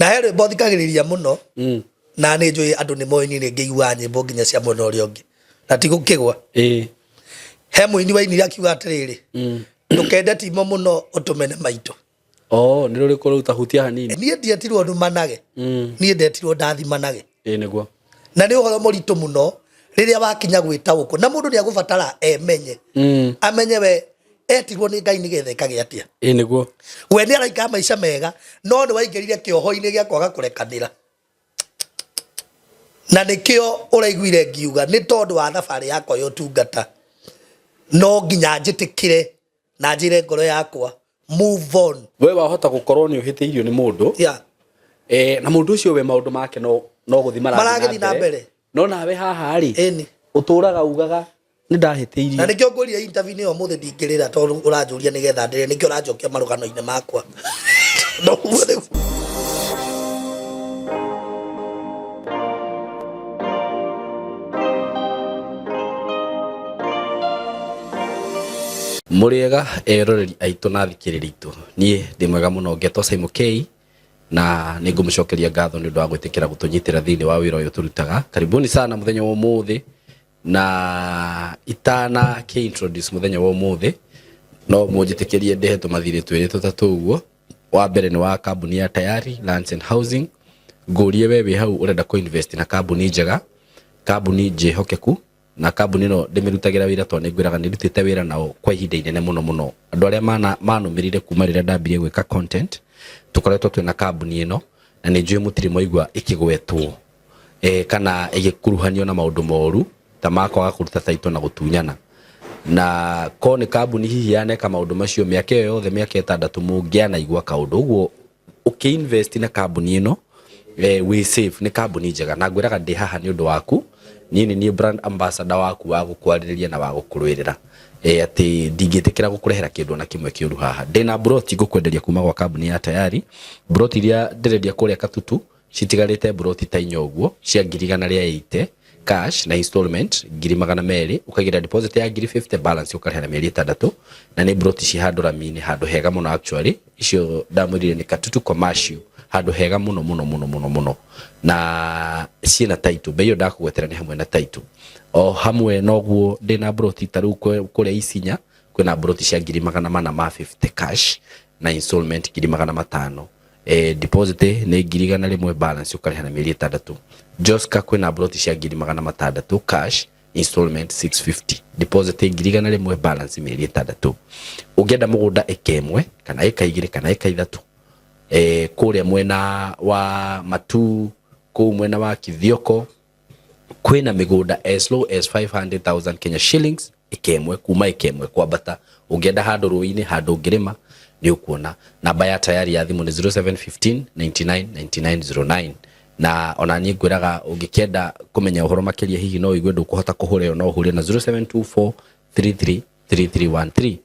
na here bothikagiriria muno na ni njui andu ni moini ni ngeigua nyimbo nginya cia mwena uria ungi na ti gukigwa he muini wa ini akiuga atiriri ndukende timo muno utumene maito ni ruri ko ruta hutia hanini nie ndietirwo ndumanage nie ndetirwo ndathimanage niguo na ni uhoro muritu muno riria wakinya gwita guku na mundu ni agubatara emenye amenye we etirwo ni Ngai nigethe kage atia niguo we ni araika maica mega no ni waingirire kioho-ini gia kwaga kurekanira na nikio uraiguire ngiuga ni tondu wa thabari yakwa yo tungata no nginya njitikire na njire ngoro yakwa move on we wahota gukorwo ni uhiteirio ni mundu na mundu ucio we maundu make no guthima maragethi na mbere no nawe haha ri uturaga ugaga ni ndahiteirio na nikio nguria interview ni omuthe ndingirira tondu uranjuria nigetha ndire nikio uranjokia marugano-ini makwa no Muriega eroreri aitu na thikiriri itu nie ndi mwega muno Ngeto Simon K na ningumucokeria ngatho ni undu wa gwitikira gutunyitira thini wa wira uyu turutaga karibuni sana muthenya wa umuthi na itana ke introduce muthenya wa umuthi no mujitikirie ndeheto mathire twiri tutatu uguo wa mbere ni wa kambuni ya Tayari Lands and Housing ngurie wewe hau urenda ko invest na kambuni njega kambuni jehokeku na kambuni no ndimirutagira wira to ningwiraga nirutite wira nao kwa ihinda inene muno andu aria manumirire kuma rira ndambire gwika content tukoretwo twina kambuni ino na ni njui mutiri moigwa ikigwetwo kana igikuruhanio na maundu moru ta makwaga kuruta taito na gutunyana na ko ni kambuni hihi yaneka maundu macio miaka yothe miaka 6 mungiana igwa kaundu uguo ukiinvest na kambuni ino we save ni kambuni njega na ngwiraga ndi haha ni undu waku nini ni brand ambassador waku wa gukwariria na wa gukurwirira ati ndingitikira gukurehera kindu na kimwe kiuru haha ndina broti gukwenderia kuma gwa kambuni ya Tayari broti iria ndirendia kuria Katutu citigarite broti ta inyoguo cia 180 cash na installment 200 ukagira deposit ya 50 balance ukarehera mieri 6 na ni broti ci handu ramini handu hega muno actually icio ndamurire ni Katutu commercial handu hega muno na ciina title beyo ndakugwetera ni hamwe na title o hamwe noguo ndina broti taru kuria Isinya kwina broti cia 450 cash na installment 500 deposit ni 100 balance ukarehana mieri 3 Joska kwina broti cia 600 cash installment 650 deposit 100 balance mieri 3 ugenda mugunda ekemwe kana ekaigire kana ekaithatu kuria mwena wa Matu ku mwena wa Kithioko kwina migunda as low as 500,000 Kenya shillings ikemwe kuma ikemwe kwambata ungenda handu ruini handu ngirima ni ukuona namba ya Tayari ya thimu ni 0715 99 9909 na ona ni ngwiraga ungikenda kumenya uhoro makiria hihi no igwe ndukuhota kuhura no uhure na 0724 33 3313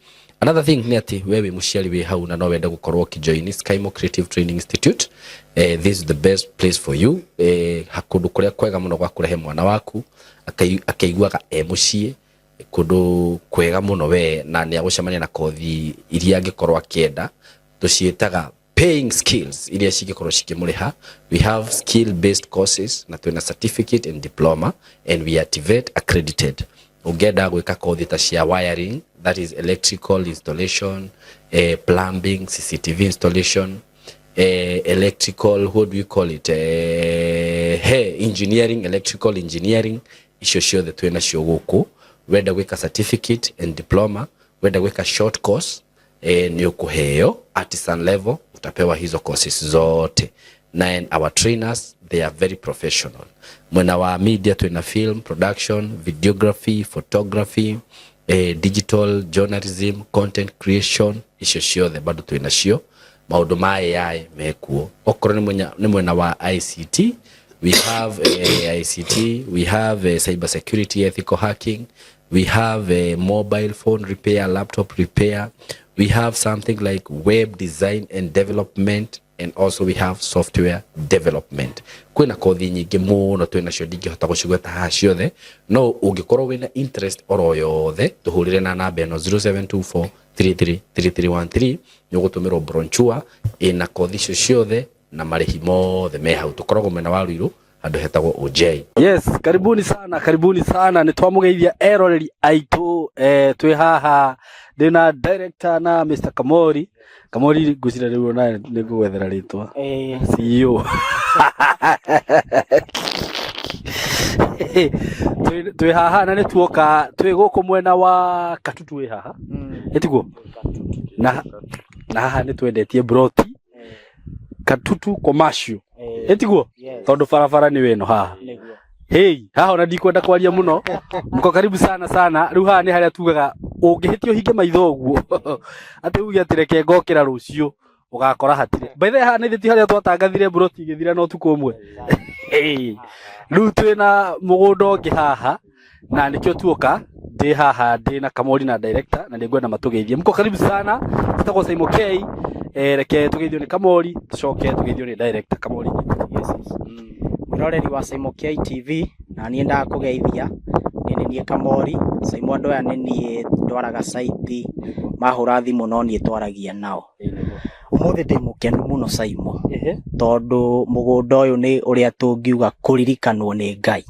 Another thing ni ati wewe muciari we hau na no wenda gukorwo kijoin Skymo Creative Training Institute this is the best place for you hakundu kuria kwega muno gwa kurehe mwana waku akaiguaga mucie kundu kwega muno we na ni agucemania na kothi iria angikorwo akienda tucietaga paying skills iria cigikorwo cikimuriha we have skill based courses na twina certificate and diploma and we are TVET accredited ugenda gwika kothi ta cia wiring that is electrical installation plumbing CCTV installation electrical what do you call it engineering electrical engineering icio ciothe twina cio guku wenda gwika certificate and diploma wenda gwika short course ni ukuheo artisan level utapewa hizo courses zote and our trainers they are very professional mwena wa media twina film production videography photography digital journalism content creation icio ciothe bado twina cio maundu ma AI mekuo okoro ni mwena wa ICT we have ICT we have cyber security ethical hacking we have mobile phone repair laptop repair we have something like web design and development and also we have software development kwina kothi nyingi muno twina cio ndingihota gucigweta ha ciothe no ungikorwo wina interest oro yothe tuhurire na namba eno 0724 333313 ni gutumirwo bronchua ina kothi cio ciothe na marihi mothe me hau tukoragwo mena wa Ruiru andu hetagwo OJ. Yes, karibuni sana ni twamugeithia eroreri aitu twi haha ndina director na Mr. Kamori ngwicira riu na nigugwethera ritwa CEO twi haha na nituoka twi guku mwena wa Katutu wi haha etiguo na haha nitwendetie broti Katutu commercial etiguo tondu barabara ni weno haha haha ona ndikwenda kwaria muno mko karibu sana riu haha ni haria tugaga ungihitio hinge maitho uguo ati ugi atireke ngokira rucio ugakora hatire by the haha ni thiti haria twatangathire broti igithira no tuko umwe riu twina mugunda ungi haha na nikio tuoka ndi haha ndi na Kamori na director na ningwenda matugeithie mko karibu sana tutako Saimo K reke tugeithio ni Kamori tucoke tugeithio ni director Kamori. Yes miroreri wa Saimo K TV na nie nda kugeithia nie Kamori Saimo andu aya nie ndwaraga site mahura thimu no nie twaragia nao umuthi ndi mukenu muno Saimo tondu mugunda uyu ni uria tungiuga kuririkanwo ni Ngai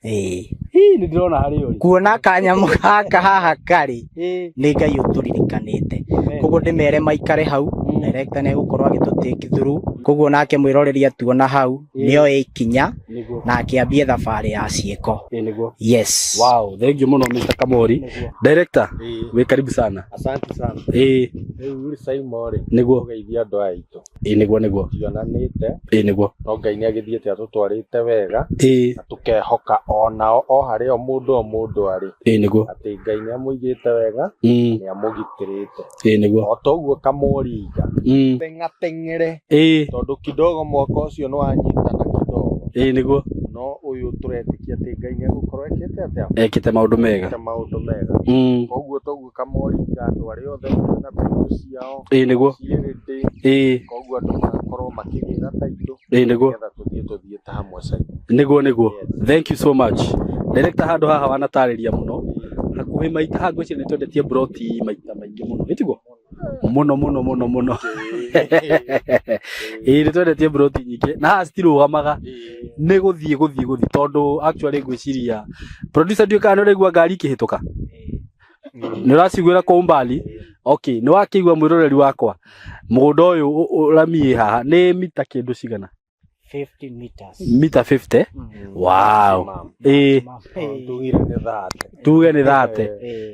ni ndirona hari uri kuona kanyamu gaka haha kari ni Ngai uturirikanite koguo ndimere maikare hau director ne gukorwo agitutake through koguo nake mwiroreri atuona hau nio ikinya na akiambia thabari ya cieko yes. Wow, thank you muno Mr. Kamori. Director we karibu sana. Asante sana uri Saimo ri niguo geithia andu aitu niguo tionanite niguo no Ngai ni agithiete atutwarite wega na tukehoka onao o haria mundu ari niguo ati Ngai ni amuigite wega ni amugitirite niguo o toguo Kamoriga teng'ere tondu kidogo mwaka ucio no anyitana kidogo niguo no uyu turetikia ati Ngai ni agukorwo ekite maundu mega koguo toguo Kamoriga andu aria othe na bintu ciao niguo koguo andu makorwo makigira taito niguo tuthie ta hamwe sai niguo thank you so much director handu haha wanatariria muno hakuhi maita hangwicira ni twendetie broti maita maingi muno etiguo muno ni twendetie broti nyingi na haha citirugamaga ni guthie tondu actually ngwiciria producer ndio ni regua ngari kihituka ni uraciguira kwa umbali okay ni wakigwa mwiroreri wakwa mugunda uyu uramie haha ni mita kindu cigana 50 meters mita 50 wow tuge ni thate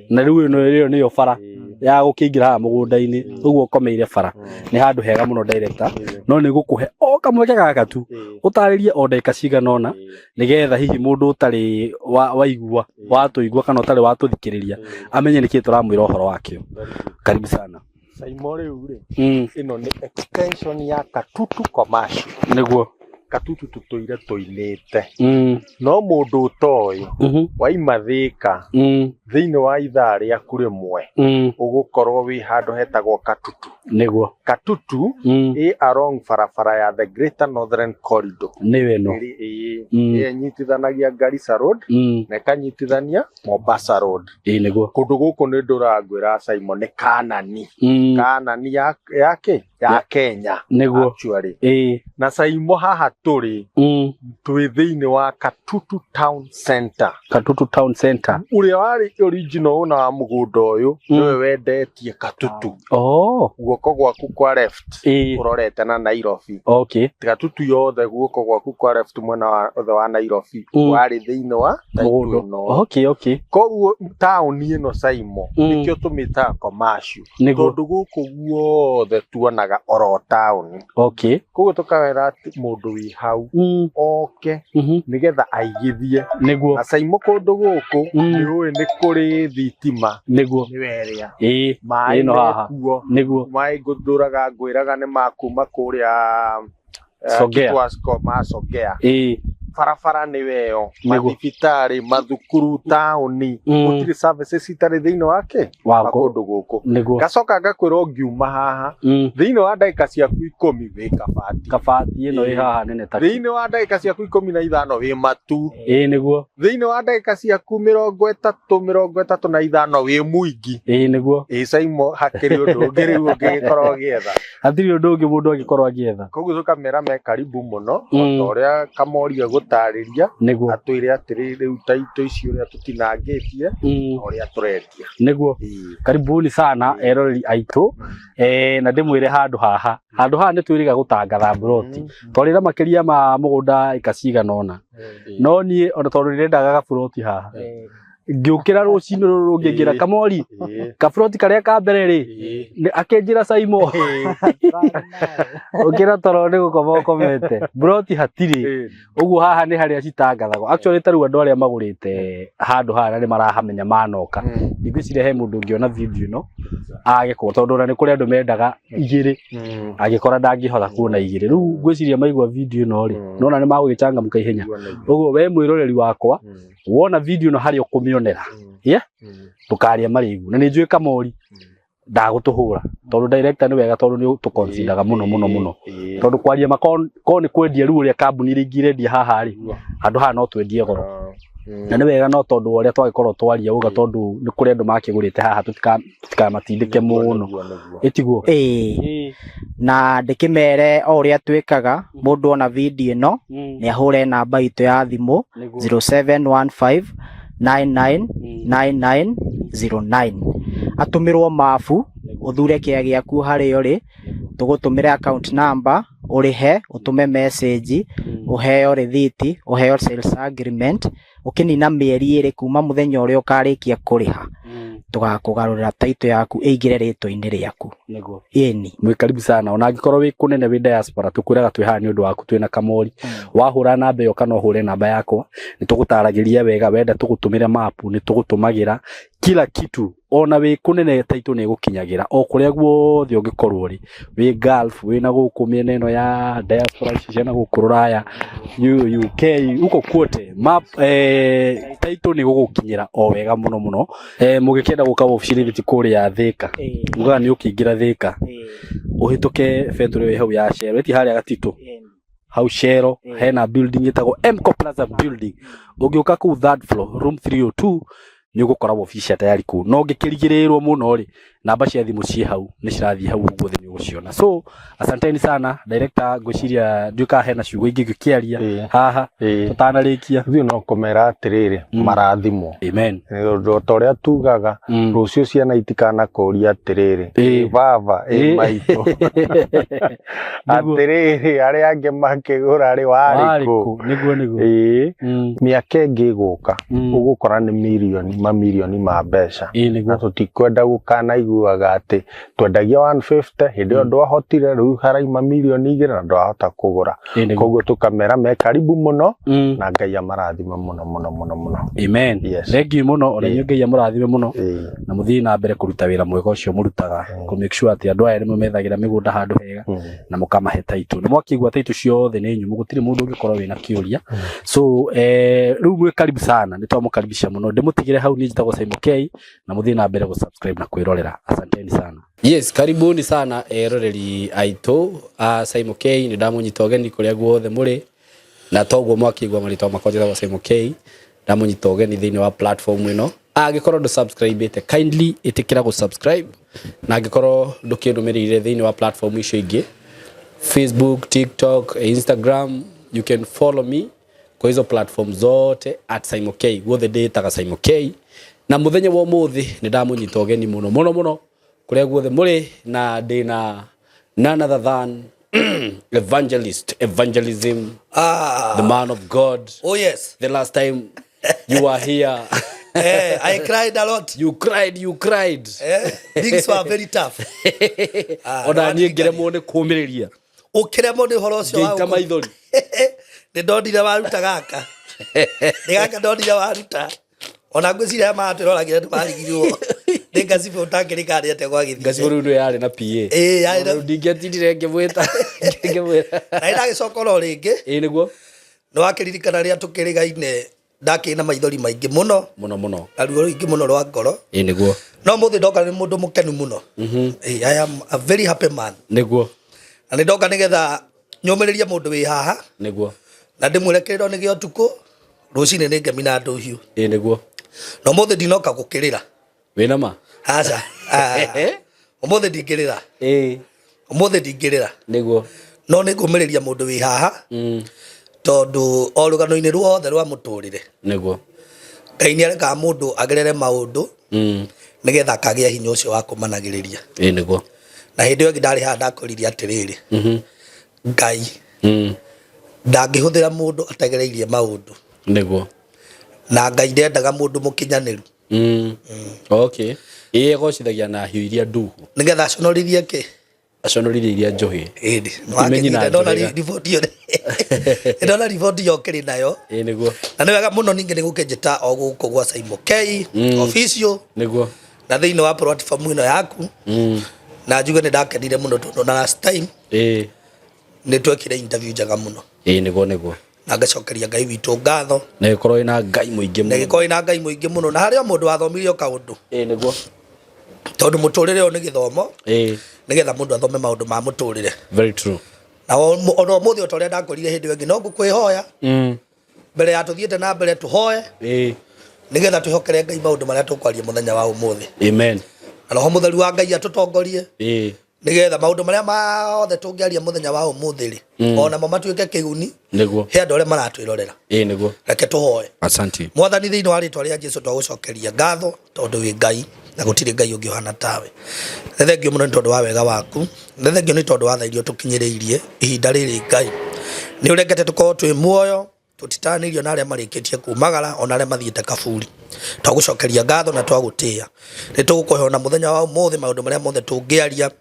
na riu ino niyo bara ya gukingira haha mugunda-ini uguo ukomeire bara ni handu hega muno director no ni gukuhe o kamweke gaka tu utaririe o ndeka cigana ona nigetha hihi mundu utari waigua watuigua kana utari watuthikiriria amenye niki turamwira uhoro wakio karibu sana Saimo riu ri ino ni extension ya Katutu commercial niguo Katutu tutoire toilete no mundu utoyo waima Thika thiini wa ithaa ria kurimwe ugukorwo wi handu hetagwo Katutu niguo Katutu along barabara ya the Greater Northern Corridor ni weno nyitithanagia Garissa Road na kanyitithania Mombasa Road niguo kundu guku ni nduragwira Saimo ni Kanani ya Kenya niguo actually na Saimo haha turi twi thiini wa Katutu Town Center uria wari original una wa mugunda uyu niwe wendetie Katutu guoko gwaku kwa left urorete na Nairobi Katutu yothe guoko gwaku kwa left mwena wa Nairobi wari thiini wa okay koguo town ino Saimo nikio tumita commercial tondu guku guothe tuonaga oro town koguo tukawera mundu wi hau oke nigetha aigithie na Saimo kundu guku ni uwi ni kuri thitima niguo ni weria mai no haha niguo mai nguduraga ngwiraga ni makuma kuria Sogea barabara nĩ weo mathibitari mathukuru taũni gũtirĩ services itarĩ thĩinĩ wake wa kũndũ gũkũ gacoka ngakwĩra ũngiuma haha thĩinĩ wa ndagĩka ciaku 10 wĩ kabati ĩno ĩ haha nene ta thĩinĩ wa ndagĩka ciaku 15 wĩ matu nĩguo thĩinĩ wa ndagĩka ciaku 35 wĩ mũingĩ nĩguo Saimo hakĩrĩ ũndũ ũngĩ rĩu ũngĩkorwo ũgĩetha hatirĩ ũndũ ũngĩ mũndũ angĩkorwo agĩetha koguo kamera me karibu mũno o ũrĩa Kamoria gũtarĩria atwĩre atĩrĩ rĩu taito icio ũrĩa tũtinangĩtie ũrĩa tũrendia nĩguo karibuni sana eroreri aitũ na ndĩmwĩre handũ haha nĩ twĩrĩga gũtangatha broti twarĩra makĩria ma mũgũnda eka cigana ũna no niĩ ona tondũ nĩrendaga gabroti haha ngĩũkĩra rũcinĩ rũrũ ngĩngira Kamori kabroti karĩa ka mbere rĩ akĩnjĩra Saimo ũkĩra toro nĩ gũkoma ũkomete broti hatirĩ ũguo haha nĩ harĩa citangathagwo actually tarũ andũ arĩa magũrĩte handũ haha nĩ marahamenya manoka ngwĩciria he mũndũ ũngĩona video ĩno agĩkwo tondũ ona nĩ kũrĩ andũ mendaga igĩrĩ agĩkora ndangĩhota kuona igĩrĩ rĩu ngwĩciria maigua video ĩno rĩ nona nĩ magũgĩcangamũka ihenya ũguo we mwĩroreri wakwa wona video ĩno harĩa ũkũmĩonera ndũkarĩa marĩgu na nĩ njũĩ Kamori ndagũtũhũra tondũ director nĩ wega tondũ nĩ tũconsideraga mũno tondũ kwaria makon nĩ kwendia rĩu ũrĩa kambuni iria ingĩrendia haha rĩ handũ haha no twendie goro na nĩ wega no tondũ ũrĩa twagĩkorwo twaria uga tondũ nĩ kũrĩ andũ makĩgũrĩte haha tũtikamatindĩke mũno ĩtiguo na ndĩkĩmere o ũrĩa twĩkaga mũndũ ona video ĩno nĩ ahũre namba itũ ya thimũ 0715999909 atũmĩrwo mabu ũthure kĩaya gĩaku harĩa ũrĩ tũgũtũmĩre account number ũrĩhe ũtũme message ũheo receipt ũheo sales agreement ũkĩnina mĩeri 2 kuma mũthenya ũrĩa ũkarĩkia kũrĩha tũgakũgarũrĩra taito yaku ĩingĩre rĩtwa-inĩ rĩaku nĩguo ĩni mwĩ karibu sana ona angĩkorwo wĩ kũnene wĩ diaspora tũkwĩraga twĩ haha nĩ ũndũ waku twĩna Kamori wahũra namba ĩyo kana ũhũre namba yakwa nĩ tũgũtaragĩria wega wenda tũgũtũmĩre mapu nĩ tũgũtũmagĩra kila kitu ona wĩ kũnene taito nĩ gũkinyagĩra o kũrĩa guothe ũngĩkorwo rĩ wĩ Gulf wĩ na gũkũ mĩena ĩno ya diaspora ciana gũkũ Rũraya UK uko kwote map taito nĩ gũgũkinyĩra o wega mũno mũgĩkenda gũka obici kũrĩa Thĩka ugaga nĩ ũkĩingĩra Thĩka ũhĩtũke betũrũ ĩyo hau ya Shell eti harĩa gatitũ hau Shell hena building ĩtagwo Mco Plaza building ũngĩũka kũu third floor room 302 nĩ ũgũkora obici tayari kũ no ngĩkĩrigĩrĩrwo mũno rĩ namba cia thimũ ciĩ hau nĩ cirathiĩ hau guothe nĩ ũgũciona so asanteni sana director ngwĩciria nduĩka hena ciugo ingĩ ngĩkĩaria haha tũtanarĩkia ithuĩ no kũmera atĩrĩrĩ marathimwo amen ũndũ ta ũrĩa tugaga rũciũ ciana itikanakũria atĩrĩrĩ baba maitũ atĩrĩrĩ arĩa angĩ makĩgũra rĩ warĩkũ nĩguo mĩaka ĩngĩ ĩgũka ũgũkora nĩ mamirioni ma mbeca na tũtikwenda gũkanaiguaga atĩ twendagia 150 hĩndĩ ĩyo ndwahotire rĩu haraima mirioni 2 na ndwahota kũgũra koguo tũkamera me karibu mũno na Ngai amarathime mũno amen thengiũ mũno ona inyuĩ Ngai amũrathime mũno na mũthiĩ na mbere kũruta wĩra mwega ũcio mũrutaga kũ make sure atĩ andũ aya nĩ methagĩra mĩgũnda handũ hega na mũkamahe taito nĩ mwakĩigua taito ciothe nĩ nyumũ gũtirĩ mũndũ ũngĩkorwo wĩna kĩũria so rĩu mwĩ karibu sana nĩ twamũkaribisha mũno ndĩmũtigĩre hau niĩ njĩtagwo Saimo K na mũthiĩ na mbere gũ-subscribe na kwĩrorera asanteni sana yes karibuni sana eroreri aitũ Saimo K nĩ ndamũnyita ũgeni kũrĩa guothe mũrĩ na toguo mwakĩigua marĩtwa makwa njĩtagwo Saimo K ndamũnyita ũgeni thĩinĩ wa platform ĩno angĩkorwo ndũ-subscribe kindly ĩtĩkĩra gũ-subscribe na angĩkorwo ndũkĩndũmĩrĩire thĩinĩ wa platform icio ingĩ Facebook, TikTok, Instagram you can follow me kwa hizo platform zote @Saimo K guothe ndĩtaga Saimo K na mũthenya wa ũmũthĩ nĩ ndamũnyita ũgeni mũno kũrĩa guothe mũrĩ na ndĩna none other than evangelism the man of God oh yes the last time you were here I cried a lot you cried things were very tough ona niĩ ngĩremwo nĩ kũũmĩrĩria ũkĩremwo nĩ ũhoro ũcio wa gĩita maithori nĩ ndondire waruta gaka nĩ gaka ndondire waruta ona ngwĩciria matwĩroragĩra nĩ marigirwo nĩ ngacibũ ũtakĩrĩkanĩ atĩa gwagĩthiĩ ngacibũ rĩu nĩ yarĩ na PA yarĩ ndingĩatindire ngĩmwĩta na ndagĩcoka oro rĩngĩ nĩguo no wakiririkana ria tukirigaine ndakina maithori maingi muno muno na ruo ruingi muno rwa ngoro niguo no muthi ndoka ni mundu mukenu muno I am a very happy man niguo na ndoka nigetha nyomiririe mundu wi haha niguo na ndimwirekerero ni gio tuku rucine ni ngemina nduhiu niguo no muthi ndinoka gukirira wina ma aca umuthi ndingirira umuthi ndingirira niguo no ni ngumiriria mundu wi haha tondu o rugano-ini ruothe rwa muturire niguo Ngai ni areka mundu agerere maundu nigetha akagia hinya ucio wa kumanagiriria niguo na hindi yo ngindari ha ndakoririe atiriri Ngai ndangihuthira mundu atagereirie maundu niguo na Ngai ndendaga mundu mukinyaniru okay gocithagia na hiu iria nduhu nigetha aconoririe ki aconoririe iria njuhi indi ndona riboti yo kiri nayo niguo na ni wega muno ninge ni gukenjita o guku gwa Saimo K official niguo na thiini wa platform ino yaku na njuge ni ndakenire muno tondu na last time ni twekire interview njega muno niguo na ngacokeria Ngai witu ngatho na gikorwo ina Ngai muingi muno na gikorwo ina Ngai muingi muno na haria mundu athomirio kaundu niguo tondu muturire o ni githomo nigetha mundu athome maundu ma muturire very true na ono muthi otoria ndakorire hindi wengi no ngukwihoya mbere ya tuthiete na mbere tuhoe nigetha tuhokere Ngai maundu maria tukwaria muthenya wa umuthi amen na roho mutheru wa Ngai atutongorie nigetha maundu maria maothe tungiaria muthenya wa umuthi ri ona mo matuike kiguni niguo he andu aria maratwirorera niguo reke tuhoe asante mwathani thiini wa ritwa ria Jesu twagucokeria ngatho tondu wi Ngai na gutire Ngai ungi hana tawe thengio muno ni tondu wa wega waku thengio ni tondu wa thairio tukinyiriirie ihinda riri Ngai ni uregete tukorwo twi muoyo tutitanirio na aria marikitie kumagara ona aria mathiite kaburi twagucokeria ngatho na twagutia ni tugukuhe ona muthenya wa umuthi maundu maria mothe tungiaria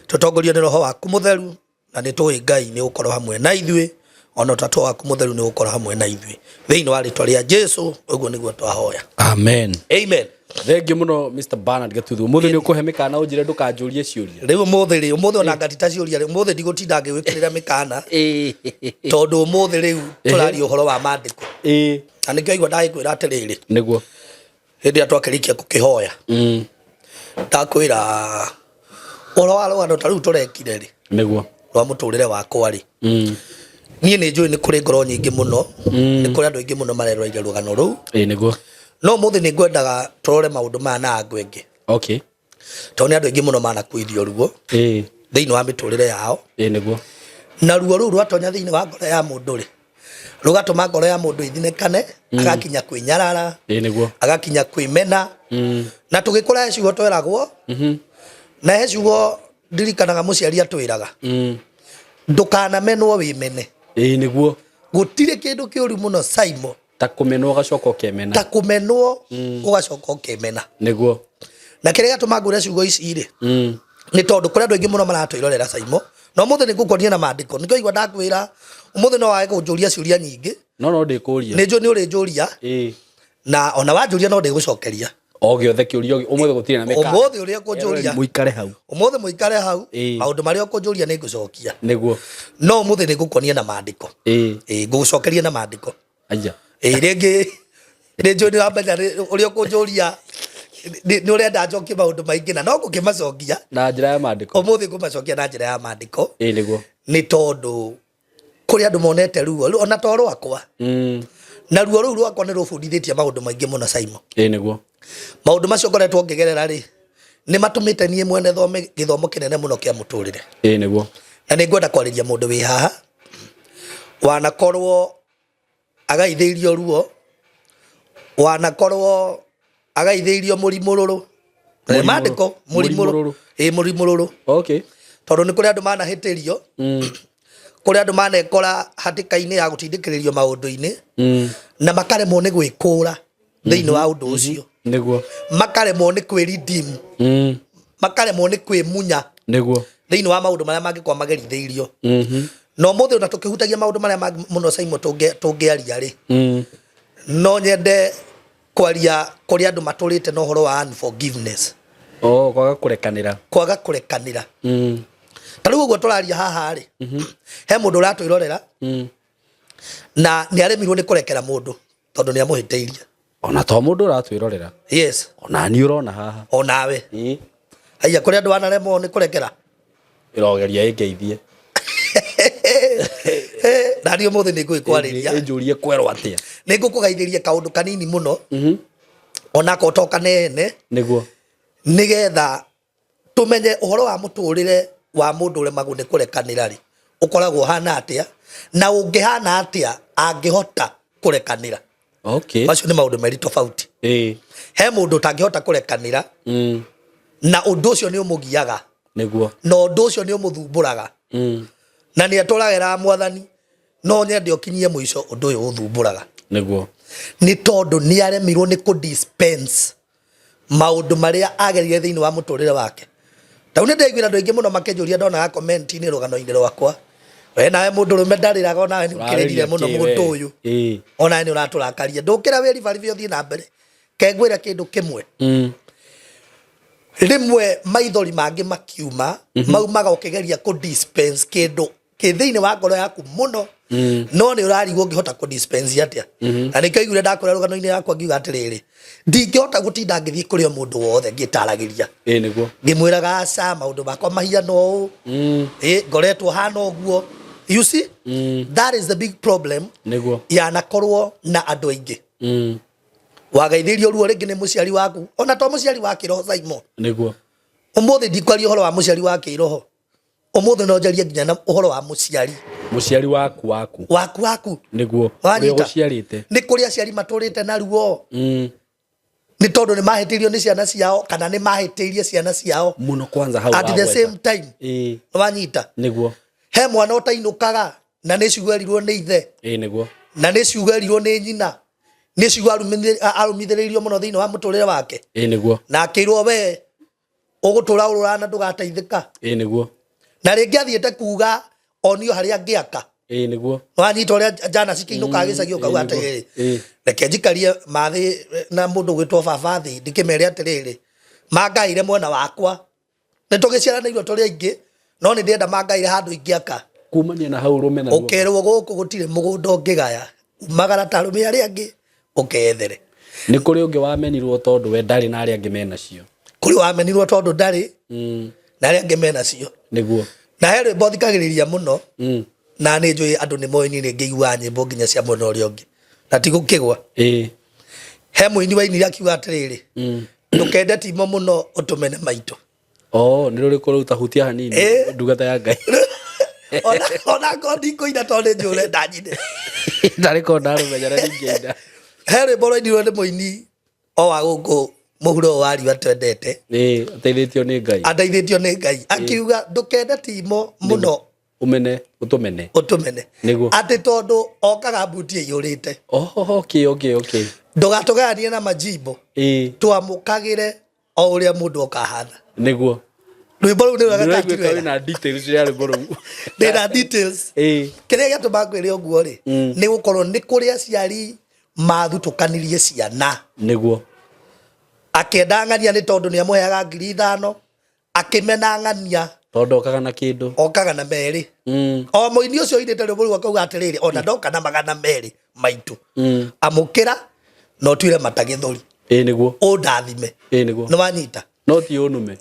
tutongorio ni roho waku mutheru na ni tui Ngai ni ukorwo hamwe na ithui ona utatu waku mutheru ni ukorwo hamwe na ithui thiini wa ritwa ria Jesu uguo niguo twahoya amen Thengiũ muno Mr Bernard Gatuthu umuthi ni ukuhe mikana unjire ndukanjurie ciuria riu umuthi ona ngatita ciuria umuthi ndigutinda ngigwikirira mikana tondu umuthi riu turari uhoro wa mandiko na nikio igwa ndagikwira atiriri niguo hindi atwakirikia gukihoya ndakwira uhoro wa rugano ta riu turekire ri niguo rwa muturire wakwa ri nie ni njui ni kuri ngoro nyingi muno ni kuri andu aingi muno mareroire rugano ruu niguo no muthi ni ngwendaga turore maundu ma na angu engi okay tondu ni andu aingi muno manakuithio ruo thiini wa miturire yao niguo na ruo ruu rwatonya thiini wa ngoro ya mundu ri rugatuma ngoro ya mundu ithinekane agakinya kwinyarara niguo agakinya kwimena na tugikura ciugo tweragwo na ciugo ndirikanaga muciari atwiraga ndukanamenwo wimene niguo gutire kindu kiuru muno Saimo ta kumenwo gacoka ukemena ta kumenwo ugacoka ukemena niguo na kire gatuma ngure ciugo ici ri ni tondu kuri andu aingi muno maratwirorera Saimo no muthe nigukonia na mandiko nikio igwa ndakwira umuthe no wae kunjuria ciuria nyingi no ndikuria ni uri njuria na ona wanjuria no ndigucokeria o giothe kiuria umuthe gutire na meka umuthe uria kunjuria muikare hau umuthe muikare hau maundu maria ukunjuria ni ngucokia niguo no umuthe nigukonia na mandiko ngucokeria na mandiko aya ringi ni njui ni wamenya uria ukunjuria ni urenda njokie maundu maingi na no ngukimacokia na njira ya mandiko umuthi ngumacokia na njira ya mandiko niguo ni tondu kuri andu monete ruo ona to rwakwa na ruo ruu rwakwa ni rubundithitie maundu maingi muno Saimo niguo maundu macio ngoretwo ngigerera ri ni matumite nie mwene thome githomo kinene muno kia muturire niguo na ni ngwenda kwariria mundu wi haha wanakorwo agaitheirio ruo wanakorwo agaitheirio murimururu mandiko murimururu murimururu okay tondu ni kuri andu manahitirio kuri andu manekora hatikaini ya gutindikiririo maundu-ini na makaremwo ni gwikura thiini wa undu ucio niguo makaremwo ni kwiridim makaremwo ni kwimunya niguo thiini wa maundu maria mangikwa mageritheirio no muthe ona tukihutagia maundu maria muno Saimo tungiaria ri no nyende kwaria kuri andu maturite no horo wa unforgiveness kwaga kurekanira ta riu uguo turaria haha ri he mundu uratwirorera na nĩ aremirwo nĩ kũrekera mũndũ tondũ nĩ amũhĩtĩirie. Ona to mũndũ ũratwĩrorera. Yes. Ona ni ũrona haha. Onawe. Haya kũrĩa andũ wanaremwo nĩ kũrekera. Ĩrogeria ĩngeithie. Nani ũmũthĩ nĩ ngũkwarĩria. Njũrie kwerwo atĩa. Nĩ ngũkũgeithĩria kaũndũ kanini mũno. Ona ko to kanene. Nĩguo. Nĩgetha tũmenye ũhoro wa mũtũrĩre wa mũndũ ũrĩa magũ nĩ kũrekanĩra rĩ. Ũkoragwo hana atĩa na ũngĩhana atĩa angĩhota kũrekanĩra. Okay. Macio nĩ maũndũ merĩ tofauti. He mũndũ ũtangĩhota kũrekanĩra. Na ũndũ ũcio nĩ ũmũgiaga. Nĩguo. Na ũndũ ũcio nĩ ũmũthumbũraga. Na nĩ atũragĩra Mwathani no nyende ũkinyie mũico ũndũ ũyũ ũthumbũraga. Nĩguo. Nĩ tondũ nĩ aremirwo nĩ kũ-dispense maũndũ marĩa agerire thĩinĩ wa mũtũrĩre wake. Tau nĩ ndaiguire andũ aingĩ mũno makĩnjũria ndonaga comment-inĩ rũgano-inĩ rwakwa. We nawe mũndũ rũme ndarĩraga onawe nĩ ũkĩrĩrire mũno mũndũ ũyũ. Onawe nĩ ũratũrakaria. Ndũkĩra wĩri baribi ũthiĩ na mbere. Kengwĩra kĩndũ kĩmwe. Rĩmwe maithori mangĩ makiuma maumaga ũkĩgeria kũ-dispense kĩndũ kĩ thĩinĩ wa ngoro yaku mũno no nĩ ũrarigwo ũngĩhota kũ-dispense atĩa. Na nĩkĩo aiguire ndakũrĩa rũgano-inĩ yakwa ngiuga atĩrĩrĩ ndingĩhota gũtinda ngĩthiĩ kũrĩ mũndũ wothe ngĩtaragĩria. Nĩguo. Ngĩmwĩraga aca maũndũ makwa mahiana ũũ. Ngoretwo hana ũguo. You see? That is the big problem. Nĩguo. Yanakorwo na andũ aingĩ. Wageithĩrio ruo rĩngĩ nĩ mũciari waku ona to mũciari wa kĩroho Simon. Nĩguo. Ũmũthĩ ndikwaria ũhoro wa mũciari wa kĩroho. Ũmũthĩ no njarie nginya na ũhoro wa mũciari. Mũciari waku. Nĩguo. Ũrĩa ũciarĩte. Nĩ kũrĩa aciari matũrĩte na ruo. Nĩ tondũ nĩ mahĩtĩirio nĩ ciana ciao kana nĩ mahĩtĩirie ciana ciao. Mũno kwanza hau. At the same time. Wanyita. Nĩguo. He mwana ũtainũkaga na nĩ ciugo erirwo nĩ ithe. Nĩguo. Na nĩ ciugo erirwo nĩ nyina. Nĩ ciugo arumithĩrĩirio mũno thĩinĩ wa mũtũrĩre wake. Nĩguo. Na akĩrwo we ũgũtũra ũrũra na ndũgateithĩka. Nĩguo. Na rĩngĩ athiĩte kuga onio harĩa angĩaka. Nĩguo. Wanyita ũrĩa jana cikĩinũkaga gĩcagi ũkauga atĩrĩrĩ reke njikarie mathĩ na mũndũ gwĩtwo baba thĩ ndĩkĩmere atĩrĩrĩ mangaire mwena wakwa nĩ tũgĩciaranĩirwo tũrĩ aingĩ no nĩ ndĩenda mangaire handũ ingĩaka kumania na hau rũmena ũkerwo gũkũ gũtirĩ mũgũnda ũngĩgaya umagara ta arũme arĩa angĩ ũkeethere. Nĩ kũrĩ ũngĩ wamenirwo tondũ we ndarĩ na arĩa angĩ menacio. Kũrĩ wamenirwo tondũ ndarĩ na arĩa angĩ menacio. Nĩguo. Na he rwĩmbo thikagĩrĩria mũno na nĩ njũĩ andũ nĩ moĩ nĩ ngĩigua nyĩmbo nginya cia mwena ũrĩa ũngĩ na ti gũkĩgwa. He mũini wa ini iria akiuga atĩrĩrĩ ndũkende timo mũno ũtũmene maitũ. Nĩ rũrĩkũ rũu tahutia hanini ndungata ya Ngai. Ona ngodi kũina tondũ njũre ndanyine. Ndarĩ ko ndarũmenya na ningĩenda. He rwĩmbo rwainirwo nĩ mũini o wa gũkũ mũhuro wa riũa twendete. Ateithĩtio nĩ Ngai. Ateithĩtio nĩ Ngai. Akiuga ndũkende timo mũno ũtũmene. Nĩguo. Atĩ tondũ okaga mbuti ĩiyũrĩte. Okay. Ndũgatũgayanie na majimbo. Twamũkagĩre o ũrĩa mũndũ okahana. Nĩguo. Rwĩmbo rũu nĩ wega katirĩ wega. Na details ya rwĩmbo rũu. Ndĩna details. Kĩrĩa gĩatũma ngwĩre ũguo rĩ nĩ gũkorwo nĩ kũrĩ aciari mathutũkanirie ciana. Nĩguo. Akĩenda ng'ania nĩ tondũ nĩ amũheaga 5,000 akĩmena ng'ania tondũ okaga na kĩndũ. Okaga na merĩ. O mũini ũcio oinĩte rwĩmbo rũu akauga atĩrĩrĩ ona ndoka na 200 maitũ. Amũkĩra no tuire matagĩthũri. Nĩguo. Ũndathime. Nĩguo. Nĩ wanyita. No ti ũnume.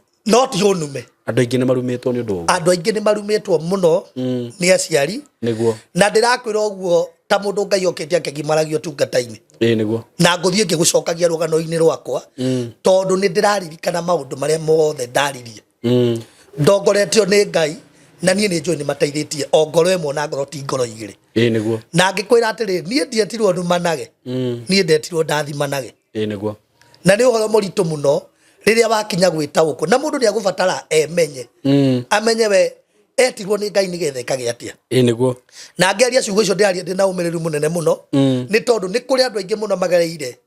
Andũ aingĩ nĩ marumĩtwo nĩ ũndũ ũguo. Andũ aingĩ nĩ marumĩtwo mũno nĩ aciari. Nĩguo. Na ndĩrakwĩra ũguo ta mũndũ Ngai okĩte akĩgimaragio tungata-inĩ. Nĩguo. Na ngũthiĩ ngĩgũcokagia rũgano-inĩ rwakwa tondũ nĩ ndĩraririkana maũndũ marĩa mothe ndaririe. Ndongoretio nĩ Ngai na niĩ nĩ njũĩ nĩ mateithĩtie o ngoro ĩmwe na ngoro ti ngoro igĩrĩ. Nĩguo. Na ngĩkwĩra atĩrĩrĩ niĩ ndietirwo ndumanage niĩ ndetirwo ndathimanage. Nĩguo. Na nĩ ũhoro mũritũ mũno rĩrĩa wakinya gwĩtaũkwo na mũndũ nĩ agũbatara emenye. Amenye we etirwo nĩ Ngai nĩgetha ekage atĩa. Nĩguo. Na ngĩaria ciugo icio ndĩaria ndĩna ũmĩrĩru mũnene mũno nĩ tondũ nĩ kũrĩ andũ aingĩ mũno magereire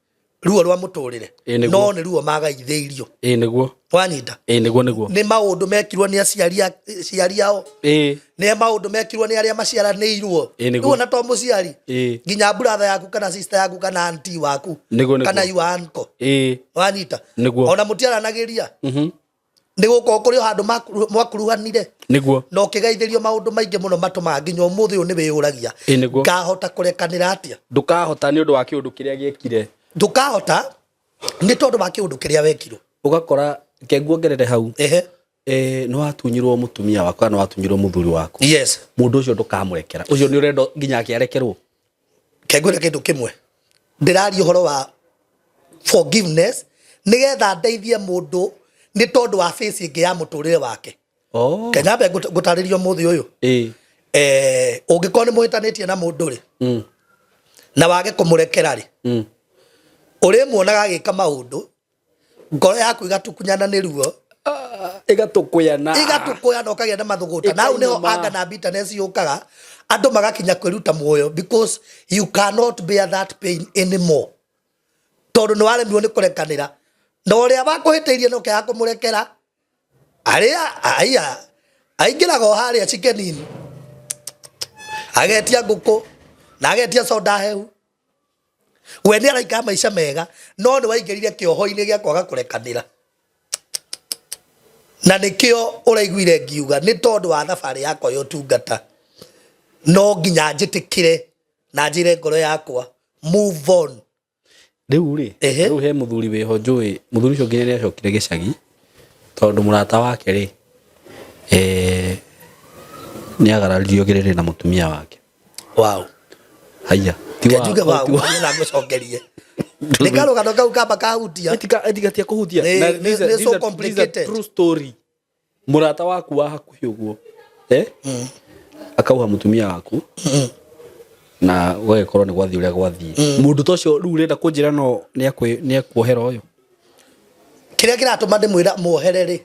ruo rwa mũtũrĩre no nĩ ruo magaithĩirio. Nĩguo. Wanyita. Nĩguo. Nĩ maũndũ mekirwo nĩ aciari ao. Nĩ maũndũ mekirwo nĩ arĩa maciaranĩirwo. Rĩu ona to mũciari nginya brother yaku kana sister yaku kana auntie waku kana you uncle. Wanyita. Ona mũtiaranagĩria nĩ gũkorwo kũrĩ handũ mwakuruhanire nĩguo no kĩgaithĩrio maũndũ maingĩ mũno matũmaga nginya ũmũthĩ ũyũ nĩ wĩyũragia ngahota kũrekanĩra atĩa ndũkahota nĩ ũndũ wa kĩũndũ kĩrĩa gĩekire ndũkahota nĩ tondũ wa kĩũndũ kĩrĩa wekirwo ũgakora kenguongerere hau nĩ watunyirwo mũtumia waku kana watunyirwo mũthuri waku yes mũndũ ũcio ndũkamũrekera ũcio nĩ ũrenda nginya akĩarekerwo kengwĩra kĩndũ kĩmwe ndĩraria ũhoro wa forgiveness nĩgetha ndeithie mũndũ nĩ tondũ wa face ĩngĩ ya mũtũrĩre wake kenyambe ngũtarĩrio mũthĩ ũyũ ũngĩkorwo nĩ mũhĩtanĩtie na mũndũ rĩ na wage kũmũrekera rĩ ũrĩmuonaga agĩka maũndũ ngoro yaku igatukunyana nĩ ruo igatũkũyana ũkagĩa na mathũgũta na hau nĩho anga na bitterness yũkaga andũ magakinya kwĩruta muoyo because you cannot bear that pain anymore tondũ nĩ waremirwo nĩ kũrekanĩra na ũrĩa wakũhĩtĩirie no kĩaga kũmũrekera arĩa aingĩraga o harĩa chicken-inĩ agetia ngũkũ na agetia soda hehu we nĩ araikara maica mega no nĩ waingĩrire kĩoho-inĩ gĩa kwaga kũrekanĩra na nĩkĩo ũraiguire ngiuga nĩ tondũ wa thabarĩ yakwa ya ũtungata no nginya njĩtĩkĩre na njĩre ngoro yakwa move on rĩu rĩ rĩu he mũthuri wĩho njũĩ mũthuri ũcio nginya nĩ acokire gĩcagi tondũ mũrata wake rĩ nĩ agararirio gĩrĩrĩ na mũtumia wake wow haya tiwa na ngũcokerie nĩ karũgano kau kamba kahutia etigatia kũhutia nĩ so complicated true story mũrata waku wa hakuhĩ ũguo akauha mũtumia waku na gũgĩkorwo nĩ gwathiĩ ũrĩa gwathiĩ mũndũ ta ũcio rĩu ũrenda kũnjĩra no nĩ ekuohera ũyũ kĩrĩa kĩratũma ndĩmwĩra muohere rĩ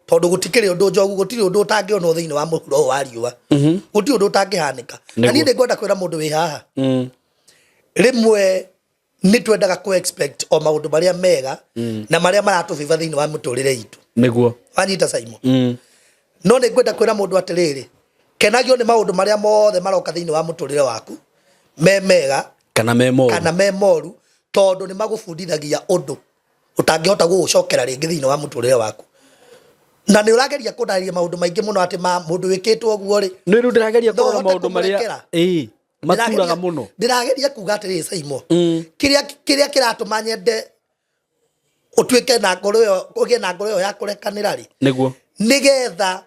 tondũ gũtikĩrĩ ũndũ njogu gũtirĩ ũndũ ũtangĩona thĩinĩ wa mũhuro ũyũ wa riũa gũtirĩ ũndũ ũtangĩhanĩka na niĩ nĩngwenda kwĩra mũndũ wĩ haha rĩmwe nĩ twendaga kũ expect o maũndũ marĩa mega na marĩa maratũbiba thĩinĩ wa mũtũrĩre itũ nĩguo wanyita Simon no nĩngwenda kwĩra mũndũ atĩrĩrĩ kenagio nĩ maũndũ marĩa mothe maroka thĩinĩ wa mũtũrĩre waku me mega kana me moru tondũ nĩ magũbundithagia ũndũ ũtangĩhota gũgũcokera rĩngĩ thĩinĩ wa mũtũrĩre waku na nĩ ũrageria kũndarĩria maũndũ maingĩ mũno atĩ mũndũ wĩkĩtwo ũguo rĩ nĩ rĩu ndĩrageria kũrora maũndũ marĩa maturaga mũno ndĩrageria kuga atĩrĩrĩ Simon kĩrĩa kĩratũma nyende ũtuĩke na ngoro ĩyo ũgĩe na ngoro ĩyo ya kũrekanĩra rĩ nĩguo nĩgetha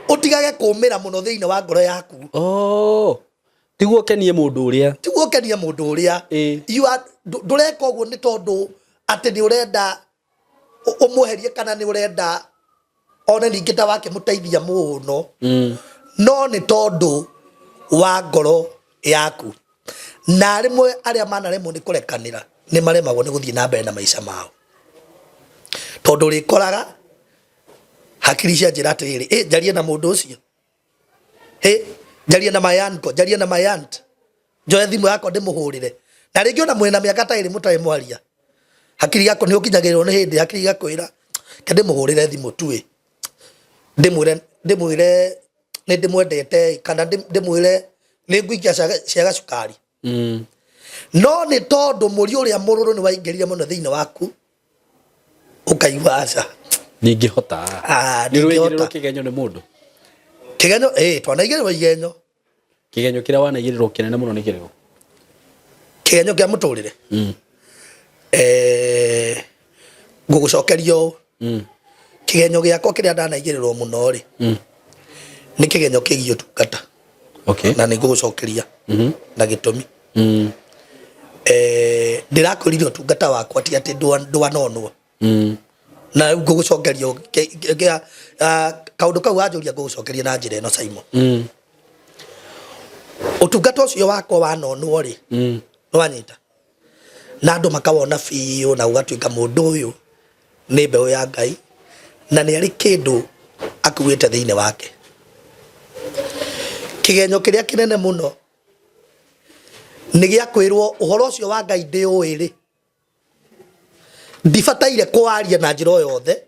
ũtigage kũmĩra mũno thĩinĩ wa ngoro yaku tiguo kenie mũndũ ũrĩa ndũreka ũguo nĩ tondũ atĩ nĩ ũrenda ũmũherie kana nĩ ũrenda one ningĩ ta wake mũteithia mũno no nĩ tondũ wa ngoro yaku na rĩmwe arĩa manaremwo nĩ kũrekanĩra nĩ maremagwo nĩ gũthiĩ na mbere na maica mao tondũ rĩkoraga hakiri cia njĩra atĩrĩrĩ njarie na mũndũ ũcio njarie na mayanko njarie na mayant njoe thimũ yakwa ndĩmũhũrĩre na rĩngĩ ona mwĩna mĩaka ta ĩrĩ mũtarĩ mwaria hakiri yako nĩ ũkinyagĩrĩrwo nĩ hĩndĩ hakiri gakwĩra ke ndĩmũhũrĩre thimũ tuĩ ndĩmwĩre nĩ ndĩmwendete kana ndĩmwĩre nĩ ngũikia cia gacukari no nĩ tondũ mũri ũrĩa mũrũrũ nĩ waingĩrire mũno thĩinĩ waku ũkaigua aca ningĩhota nĩ rwĩgĩrĩrwo kĩgenyo nĩ mũndũ kĩgenyo twanaigĩrĩrwo igenyo kĩgenyo kĩrĩa wanaigĩrĩrwo kĩnene mũno nĩ kĩrĩkũ kĩgenyo kĩa mũtũrĩre ngũgũcokerio kĩgenyo gĩakwa kĩrĩa ndanaigĩrĩrwo mũno rĩ nĩ kĩgenyo kĩgiĩ ũtungata na nĩ ngũgũcokeria na gĩtũmi ndĩrakũrire ũtungata wakwa ti atĩ ndwanonwo na ngũgũcokerio kaũndũ kau wanjũria ngũgũcokeria na njĩra ĩno Simon ũtungata ũcio wakwa wanonwo rĩ nĩwanyita na andũ makawona biũ na ũgatuĩka mũndũ ũyũ nĩ mbeũ ya Ngai na nĩ arĩ kĩndũ akuĩte thĩinĩ wake kĩgenyo kĩrĩa kĩnene mũno nĩ gĩa kwĩrwo ũhoro ũcio wa Ngai ndĩũĩ rĩ ndibataire kwaria na njĩra yothe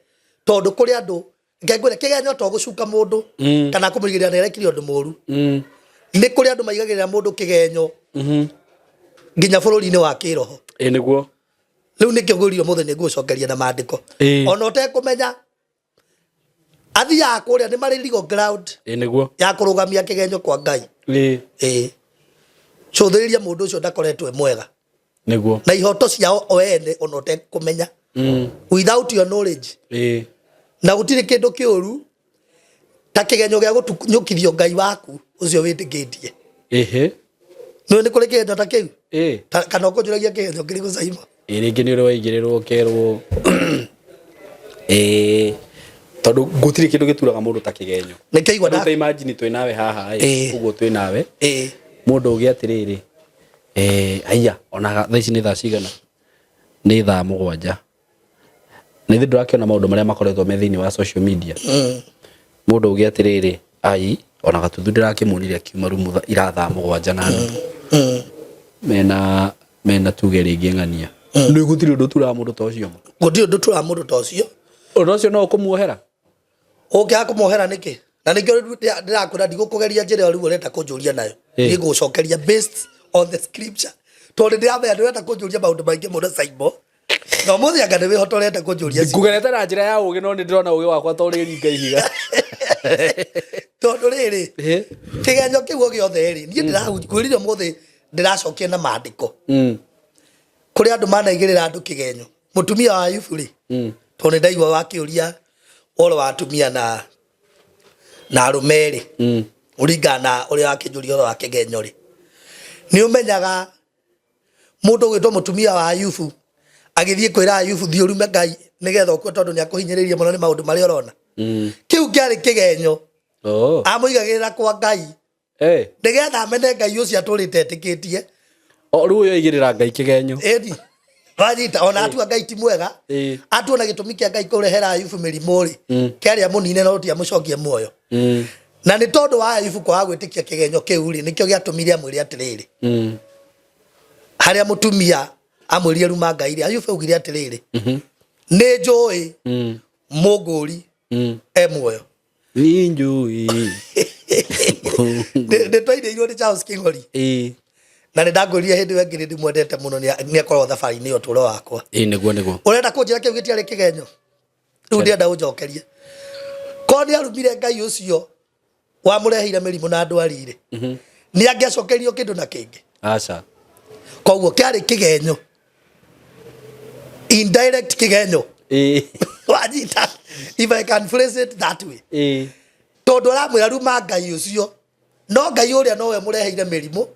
tondũ kũrĩ andũ ngengwĩre kĩgenyo to gũcuka mũndũ kana kũmũigĩrĩra nĩ erekire ũndũ mũru nĩ kũrĩ andũ maigagĩrĩra mũndũ kĩgenyo nginya bũrũri-inĩ wa kĩroho nĩguo rĩu nĩkĩo ngũririo mũthenya ngũcokeria na maandĩko ona ũtekũmenya Athia kuria ni mari legal ground niguo ya kurugamia kigenyo kwa Ngai cuthiria mundu ucio ndakoretwe mwega niguo na ihoto ciao oene onote kumenya without your knowledge na gutire kindu kiuru ta kigenyo gya gutunyukithio Ngai waku ucio witikitie no ni kuri kigenyo ta kiu kana ukonjuragia kigenyo kiri gucaima ringi ni uri waigirirwo kerwo tondu gutire kindu gituraga mundu ta kigenyo nikigwa da imagine twi nawe haha uguo twi nawe mundu ugi atiriri aya ona thaa ici ni thaa cigana ni thaa 7 ni thi ndurakiona maundu maria makoretwo me thiini wa social media mundu ugi atiriri ona gatuthu ndirakimunire akiuma rumu ira thaa 7 na mena tuge ringi ng'ania ni gutire undu tura mundu ta ucio gutire undu tura mundu ta ucio undu ucio no ukumuohera ukia kumuohera niki na nikio ndirakwira ndigukugeria njira riu ureta kunjuria nayo ni gucokeria based on the scripture tondu ndiramenya ndureta kunjuria maundu maingi muno Saimo no muthi anga ndiwe hotorete kunjuria ngugerete na njira ya ugi no ni ndirona ugi wakwa to ri ringa ihiga tondu riri kigenyo kiu giothe ri ni ndirakwirire muthi ndiracokia na maandiko kuri andu manaigirira andu kigenyo mutumia wa Ayubu ri tondu ndaigua wakiuria oro wa atumia na arumeri uringana uri wakinjuria oro wa kigenyo ri ni umenyaga mundu gwitwo mutumia wa Ayubu agithie kwira Ayubu thi urume Ngai nigetha ukwo tondu ni akuhinyiririe muno ni maundu mari orona kiu kiari kigenyo amuigagirira kwa Ngai nigetha amene Ngai ucio aturite etikitie riu yo igirira Ngai kigenyo wanyita ona atua Ngai ti mwega atuona gitumi kia Ngai kurehera Ayubu mirimo ri kiaria munine no tia mucokie muoyo na ni tondu wa Ayubu kwa gwitikia kigenyo kiu ri nikio giatumire amwire atiriri haria mutumia amwire ruma Ngai ri Ayubu ugire atiriri ni njui muguri muoyo ni njui de twaire iro ni Charles King'ori na ndangũria hindi wengire ndimwendete muno ni akorwo thabari ni oturo wakwa niguo urenda kunjira kiu gitiari kigenyo riu ndienda unjokerie ko ni arumire Ngai ucio wamureheire mirimu na ndwarire ni angiacokerio kindu na kingi acha koguo kiari kigenyo indirect kigenyo wajita if I can phrase it that way tondu aramwira ruma Ngai ucio no Ngai uria nowe mureheire mirimu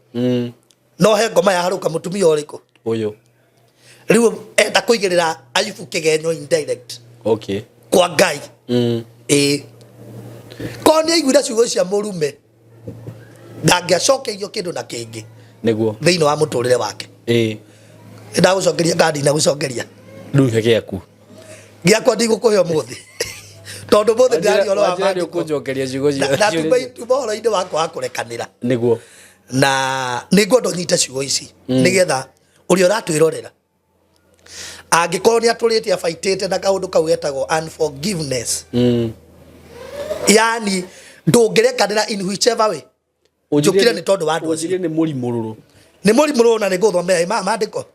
no he ngoma ya haruka mutumia uriku uyu riu enda kuigirira Ayubu kigenyo indirect kwa Ngai ko ni aiguira ciugo cia murume ndangiacokerio kindu na kingi niguo thiini wa muturire wake ndagucokeria ngadi na gucokeria nduhe giaku giakwa ndigukuhe muthi tondu muthi ndari oro wa maandiko kunjokeria ciugo cia na tumoro inde wakwa wa kurekanira niguo na ningondo nyita ciugo ici nigetha uri uratwirorera angikorwo ni aturite abaitite na kaundu kau getagwo unforgiveness yani ndungirekanira in whichever way njukire ni tondu wa andu acio ni murimururu na ni guthomera maandiko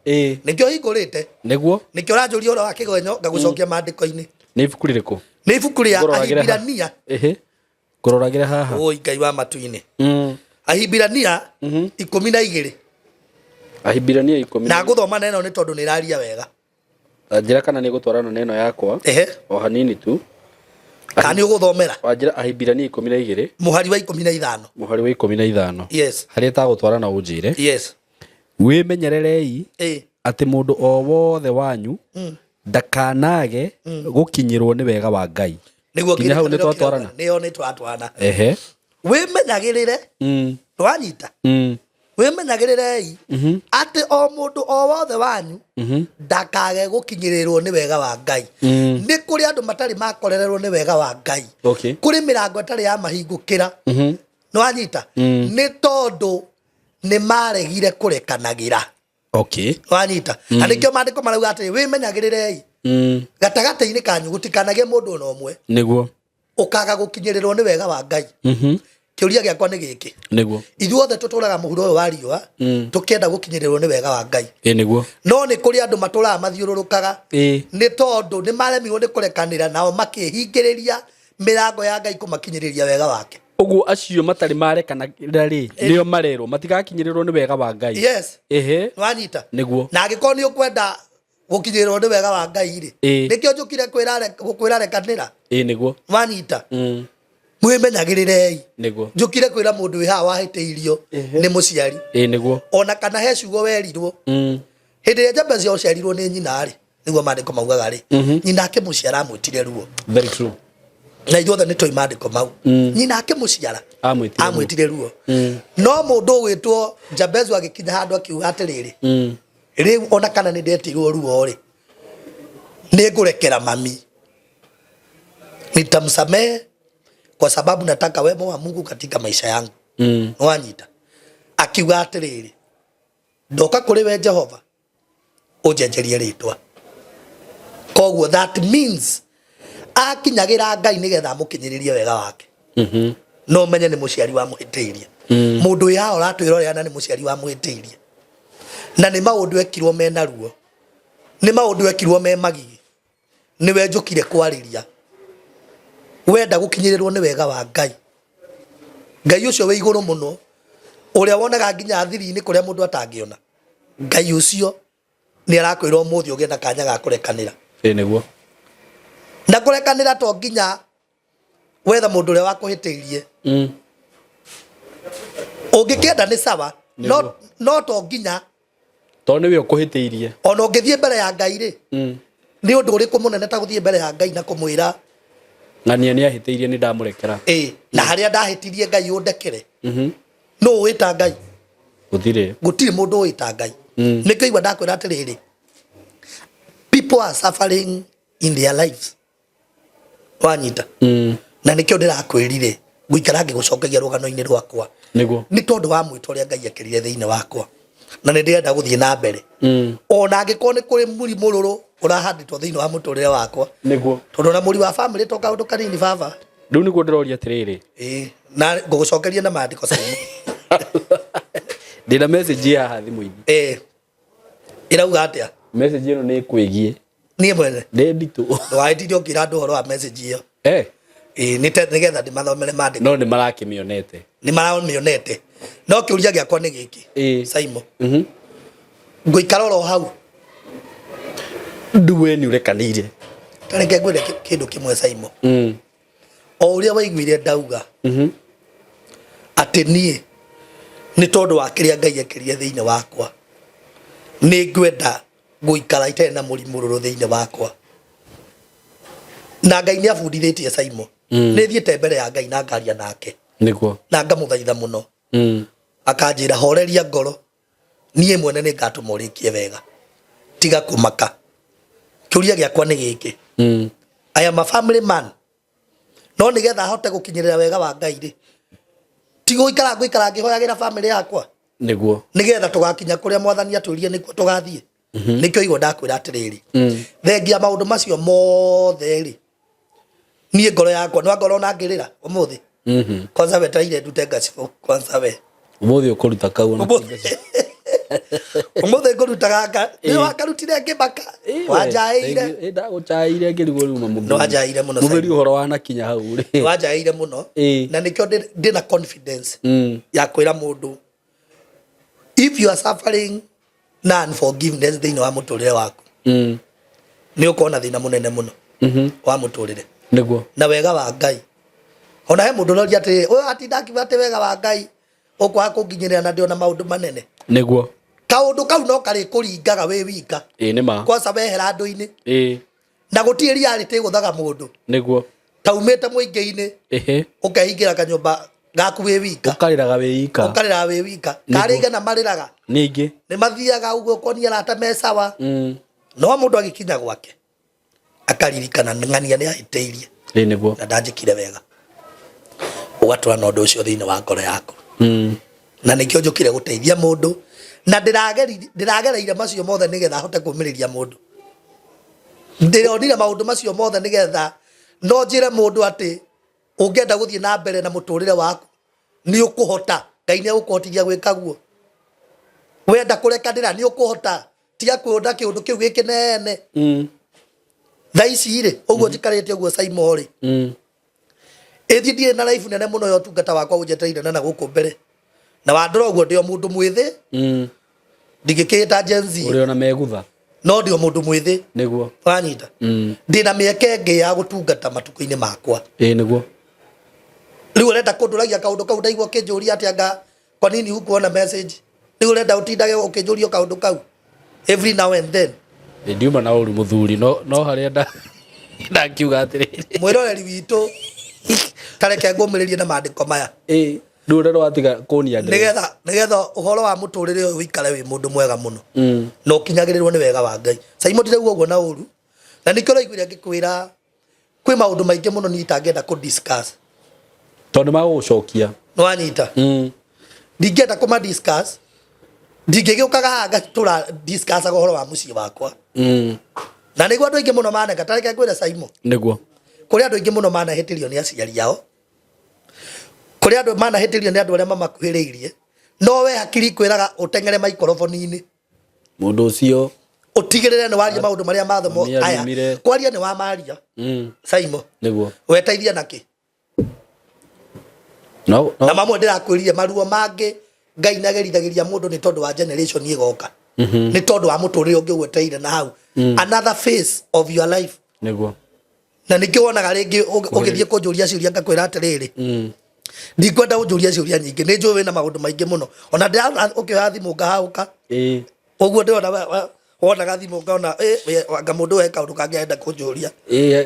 nikio hingurite niguo nikio ranjuria oro wa kigenyo ngagucokia maandiko-ini ni ibuku ririku ni ibuku ria Ahibirania ngororagira haha oi Ngai wa matu-ini Ahibirania 12 Ahibirania 10 na guthoma neno ni tondu ni raria wega njira kana ni gutwarana neno yakwa o hanini tu kani uguthomera wanjira Ahibirania 12 muhari wa 15 muhari wa 15 yes haria ta gutwarana unjire yes wimenyererei ati mundu o wothe wanyu ndakanage gukinyirwo ni wega wa Ngai niguo kinya hau ni twatwarana nio ni twatwarana wimenyagirire twanyita wimenyagirire ati o mundu o wothe wanyu ndakage gukinyirirwo ni wega wa Ngai ni kuri andu matari makorererwo ni wega wa Ngai kuri mirango itari ya mahingukira nwanyita ni tondu ni maregire kurekanagira wanyita andikio maandiko marauga ati wimenyagirire gatagati-ini kanyu gutikanage mundu no umwe niguo ukaga gukinyirirwo ni wega wa Ngai kiuria giakwa ni giki niguo ithuothe tuturaga muhuro uyu wa riua tukienda gukinyirirwo ni wega wa Ngai niguo no ni kuri andu maturaga mathiururukaga ni tondu ni maremirwo ni kurekanira nao makihingiriria mirango ya Ngai kumakinyiriria wega wake. Uguo acio matari marekana rari nio marero matigakinyirirwo ni wega wa Ngai. Yes. Wanyita. Niguo. Na agiko ni ukwenda gukinyirirwo ni wega wa Ngai ri. Nikio njukire kwira rekanira. Niguo. Wanyita. Mwimenyagirire. Niguo. Njukire kwira mundu wi ha wahiteirio ni muciari. Niguo. Ona kana he ciugo werirwo. Hindi ya Jabez yaciarirwo ni nyina ri. Niguo mandiko maugaga ri. Nyina ake muciara amwitire ruo. Very true. Na ithuothe nĩ tũi mandĩko mau nyina akĩmũciara amwĩtire ruo no mũndũ wĩtwo Jabezu agĩkinya handũ akiuga atĩrĩrĩ rĩu ona kana nĩ ndetirwo ruo rĩ nĩ ngũrekera mami nitamsamehe kwa sababu nataka wema wa Mungu katika maisha yangu wanyita akiuga atĩrĩrĩ ndoka kũrĩ we Jehova ũnjenjerie rĩtwa koguo that means akinyagira Ngai nigetha mukinyiririe wega wake no menye ni muciari wa muhiteirie mundu ya uratwirorera ni muciari wa muhiteirie na ni maundu ekirwo mena ruo ni maundu ekirwo me magigi ni we njukire kwariria wenda gukinyirirwo ni wega wa Ngai Ngai ucio we iguru muno uria wonaga nginya thiri-ini kuria mundu atangiona Ngai ucio ni arakwira umuthi ugie na kanya ga kurekanira niguo na kurekanira to nginya wetha mundu ria wakuhiteirie ungikenda ni sawa no to nginya to niwe ukuhiteirie ona ungithie mbere ya Ngai ri ni undu uriku munene ta guthie mbere ya Ngai na kumwira na ni ahiteirie ni ndamurekera na haria ndahitirie Ngai undekere no wita Ngai gutire mundu wita Ngai nikigwa ndakwira atiriri people are suffering in their lives wanyita na nikio ndirakwirire guikara ngigucokagia rugano-ini rwakwa niguo ni tondu wa mwito ria Ngai akirire thiini wakwa na ni ndirenda guthie na mbere ona angiko ni kuri murimu ruru urahanditwo thiini wa muturire wakwa niguo tondu na muri wa family to kaundu kanini baba riu niguo ndiroria atiriri na ngugucokeria na maandiko saini ndina message ya thimu-ini irauga atia message ino ni kwigie nie mwene ndi nditu ndwaitirio kira andu horo wa message iyo ni nigetha ndimathomere maandiko no ni marakimionete ni maramionete no kiuria giakwa ni giki Saimo nguikara ro hau nduwe ni urekanire tareke ngwire kindu kimwe Saimo o uria waiguire ndauga ati nie ni tondu wa kiria Ngai ekirie thiini wakwa ni ngwenda guikara itene na murimu ruru thiini wakwa na Ngai ni abundithitie Saimo ni thiete mbere ya Ngai na ngaria nake niguo na ngamuthaitha muno akanjira horeria ngoro nie mwene ni ngatumurikie wega tiga kumaka kiuria giakwa ni giki I am a family man no nigetha hote gukinyirira wega wa Ngai ri tigo ikara ngihoyagira family yakwa niguo nigetha tugakinya kuria mwathani atwirie nikuo tugathie nikio igwo ndakwira atiriri thengia maundu macio mothe ri nie ngoro yakwa no ngoro na ngirira umuthi kwanza wetaire ndute ngacifo kwanza we umuthi ukuruta kau na umuthi nguruta gaka ni wakarutire ngibaka wajaire ndaguchaire ngirigo riu na muthuri no wajaire muno muthuri uhoro wanakinya hau ri wajaire muno na nikio ndina confidence ya kwira mundu if you are suffering na unforgiveness thiini wa muturire waku ni ukona thina munene muno wa muturire niguo na wega wa Ngai ona he mundu noria ati ati ndakiuga ati wega wa Ngai ukwa kunginyirira na ndiona maundu manene niguo kaundu kau no kari kuringaga we wika ni ma kwa sababu hera andu-ini na gutire reality guthaga mundu niguo taumite muingi-ini ukehingira kanyumba gaku we wika ukariraga we wika kariga na mariraga ningi ni mathiaga uguo konia rata me sawa no mundu agikinya gwake akaririkana ng'ania ni ahiteirie niguo na ndanjikire wega ugatwara na undu ucio thiini wa ngoro yaku na nikio njukire guteithia mundu na ndiragereire macio mothe nigetha hote kumiriria mundu ndironire maundu macio mothe nigetha no njire mundu ati ungenda guthie na mbere na muturire waku ni ukuhota Ngai ni agukuhotithia gwika guo wenda kurekanira ni ukuhota tiga kwenda kiundu kiu gikinene thaici ri uguo njikarite uguo Saimo ri ethi ndire na life nene muno yo tungata wakwa unjeteire na guku mbere na wandora uguo ndio mundu mwithi ndigikita jenzi uri ona megutha no ndio mundu mwithi niguo wanyita ndina mieke ngi ya gutungata matuko-ini makwa niguo riu urenda kunduragia kaundu kau ndaigua kinjuria ati anga kwa nini hukuona message riu urenda utindage ukinjuria kaundu kau every now and then ndiuma na uru muthuri no haria ndakiuga atiriri mwiroreri witu tareke ngumiririe na maandiko maya ndurero watiga kunia nigetha uhoro wa muturire uyu wikare wi mundu mwega muno no kinyagirirwo ni wega wa Ngai Simon ndire uguo na uru na nikio raiguire ngikwira kwi maundu maingi muno ni itangenda ku discuss tondu magucokia no anyita ndingenda kuma discuss ndingigiukaga haga tura discuss uhoro wa mucii wakwa na niguo andu aingi muno maneka tareke ngwire Simon niguo kuri andu aingi muno manahitirio ni aciari yao kuri andu manahitirio ni andu aria mamakuhiriirie no we hakiri kwiraga utengere microphone-ini mundu ucio utigirire ni waria maundu maria mathomo aya kwaria ni wa maria Simon niguo weteithia naki no na mamwe ndirakwiririe maruo mangi Ngai nagerithagiria mundu ni tondu wa generation igoka ni tondu wa muturire ungi weteire na hau another phase of your life niguo na nikio wonaga ringi ugithie kunjuria ciuria ngakwira atiriri ndikwenda unjuria ciuria nyingi ni njui wina maundu maingi muno ona ndira ukioya thimu ngahauka uguo ndirona wonaga thimu ngaona wanga mundu we kaundu kangienda kunjuria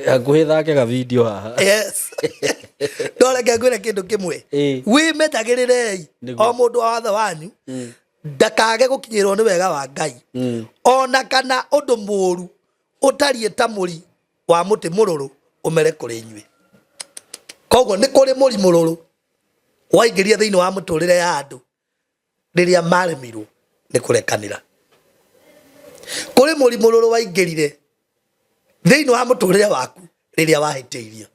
hakuhi thake ga video haha yes ndoreke ngwire kindu kimwe wi metagirire o mundu wathe wanyu ndakage gukinyirwo ni wega wa Ngai ona kana undu muru utarie ta muri wa muti mururu umere kuri inyui koguo ni kuri muri mururu waingiria thiini wa muturire ya andu riria maremirwo ni kurekanira kuri muri mururu waingirire thiini wa muturire waku riria wahitiirio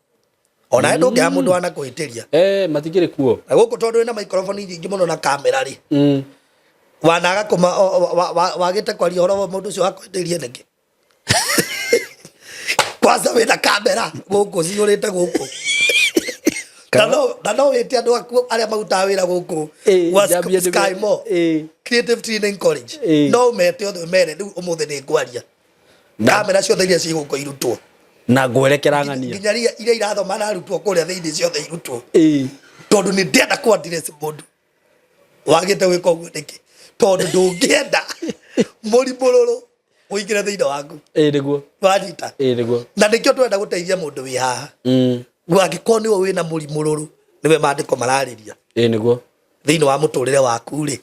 ona ndu ngia mundu ana kuhitiria matigire kuo na guku tondu na microphone nyingi muno na kamera ri wanaga kuma wagite kwaria horo wa mundu ucio akwitirie niki kwanza wina kamera guku ciurite guku no wite andu aku aria mautaga wira guku wa Sky Mo Creative Training College no mete othe mere riu umuthi ni ngwaria kamera ciothe iria ci guku irutwo na ngwerekera ng'ania nginyaria iria irathoma na arutwo kuria thiini ciothe irutwo tondu ni ndenda ku address mundu wagite wika uguo niki tondu ndungienda muri mururu uingire thiini waku niguo wanyita niguo na nikio twenda guteithia mundu wi haha gwangiko niwe wina muri mururu niwe maandiko marariria niguo thiini wa muturire waku ri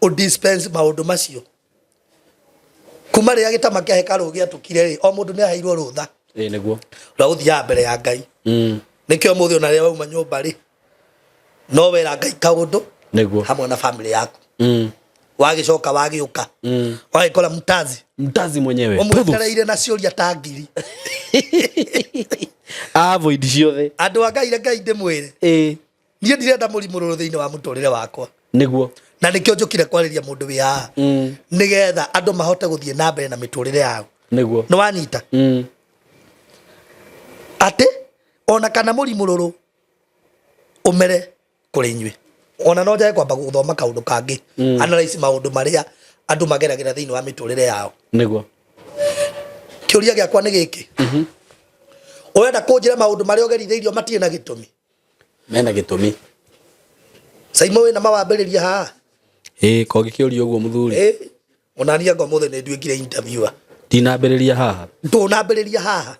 udispense maundu macio kuma ria gitama kia hekalu giatukire ri o mundu ni aheirwo rutha niguo ra uthia mbere ya Ngai nikio muthi ona ria wauma nyumba ri no wera Ngai kaundu niguo hamwe na family yaku wagicoka wagiuka wagikora mtazi mwenyewe umwetereire na ciuria ta ngiri avoid ciothe andu a Ngai Ngai ndimwire nie ndirenda muri mururu thiini wa muturire wakwa niguo na nikio njukire kwariria mundu wi haha nigetha andu mahote guthie na mbere na miturire yao niguo no wanyita ati ona kana muri mururu umere kuri inyui ona no njae kwamba guthoma kaundu kangi analyze maundu maria andu mageragira thiini wa miturire yao niguo kiuria giakwa ni giki urenda kunjira maundu maria ugerithiirio matie na gitumi mena gitumi Simon wina mawambiriria haha ko gikiuria uguo muthuri onania ngo muthe ni nduikire interviewer dinambiriria haha ndunambiriria haha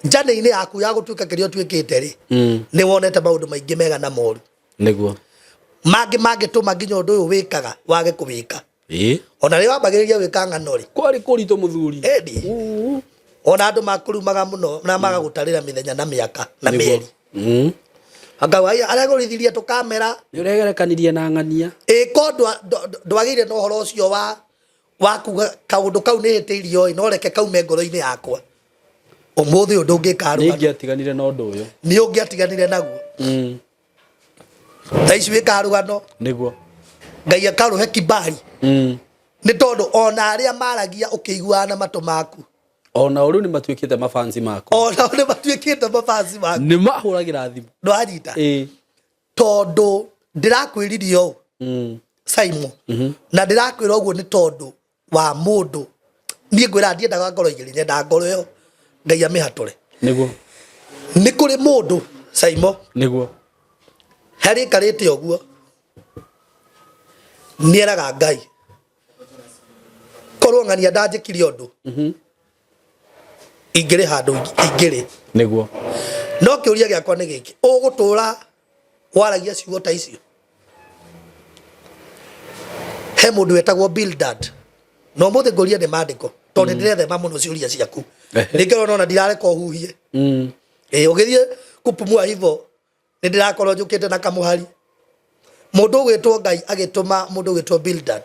njane-ini yaku ya gutuika kirio twikite ri ni wonete maundu maingi mega na moru niguo mangi tuma nginya undu uyu wikaga wage kuwika ona ri wambagiriria wika ng'ano ri kwari kurito muthuri edi ona andu makurumaga muno na magagutarira mithenya na miaka na mieri anga wai aria gurithiria tu kamera ni uregerekanirie na ng'ania ko ndwagire no horo ucio wa kuga kaundu kau ni hitiirio no reke kaume ngoro-ini yakwa umuthi undu ngikaruga ni ngiatiganire na undu uyu ni ungiatiganire naguo taici wikarugano niguo Ngai akaruhe kibali ni tondu ona aria maragia ukiiguana matu maku ona uru ni matuikite mafansi mako ona ni matuikite mafansi mako ni mahuragira thimu no anyita tondu ndirakwiririo Simon na ndirakwira uguo ni tondu wa mundu nie ngwira ndiendaga ngoro igiri nyenda ngoro yo ngai amihatore niguo ni kuri mundu Simon niguo hari karite oguo nieraga ngai korwo ngania ndanjikiri undu ingiri handu ingiri niguo no kiuria giakwa ni giki ugutura waragia ciugo ta icio he mundu wetagwo Bildad no muthe ngoria ni mandiko tondu ndirethema muno ciuria ciaku nikirona ona ndirareka uhuhie ugithie kupumua hivyo ndirakorwo njukite na kamuhari mundu gwitwo ngai agituma mundu gwitwo Bildad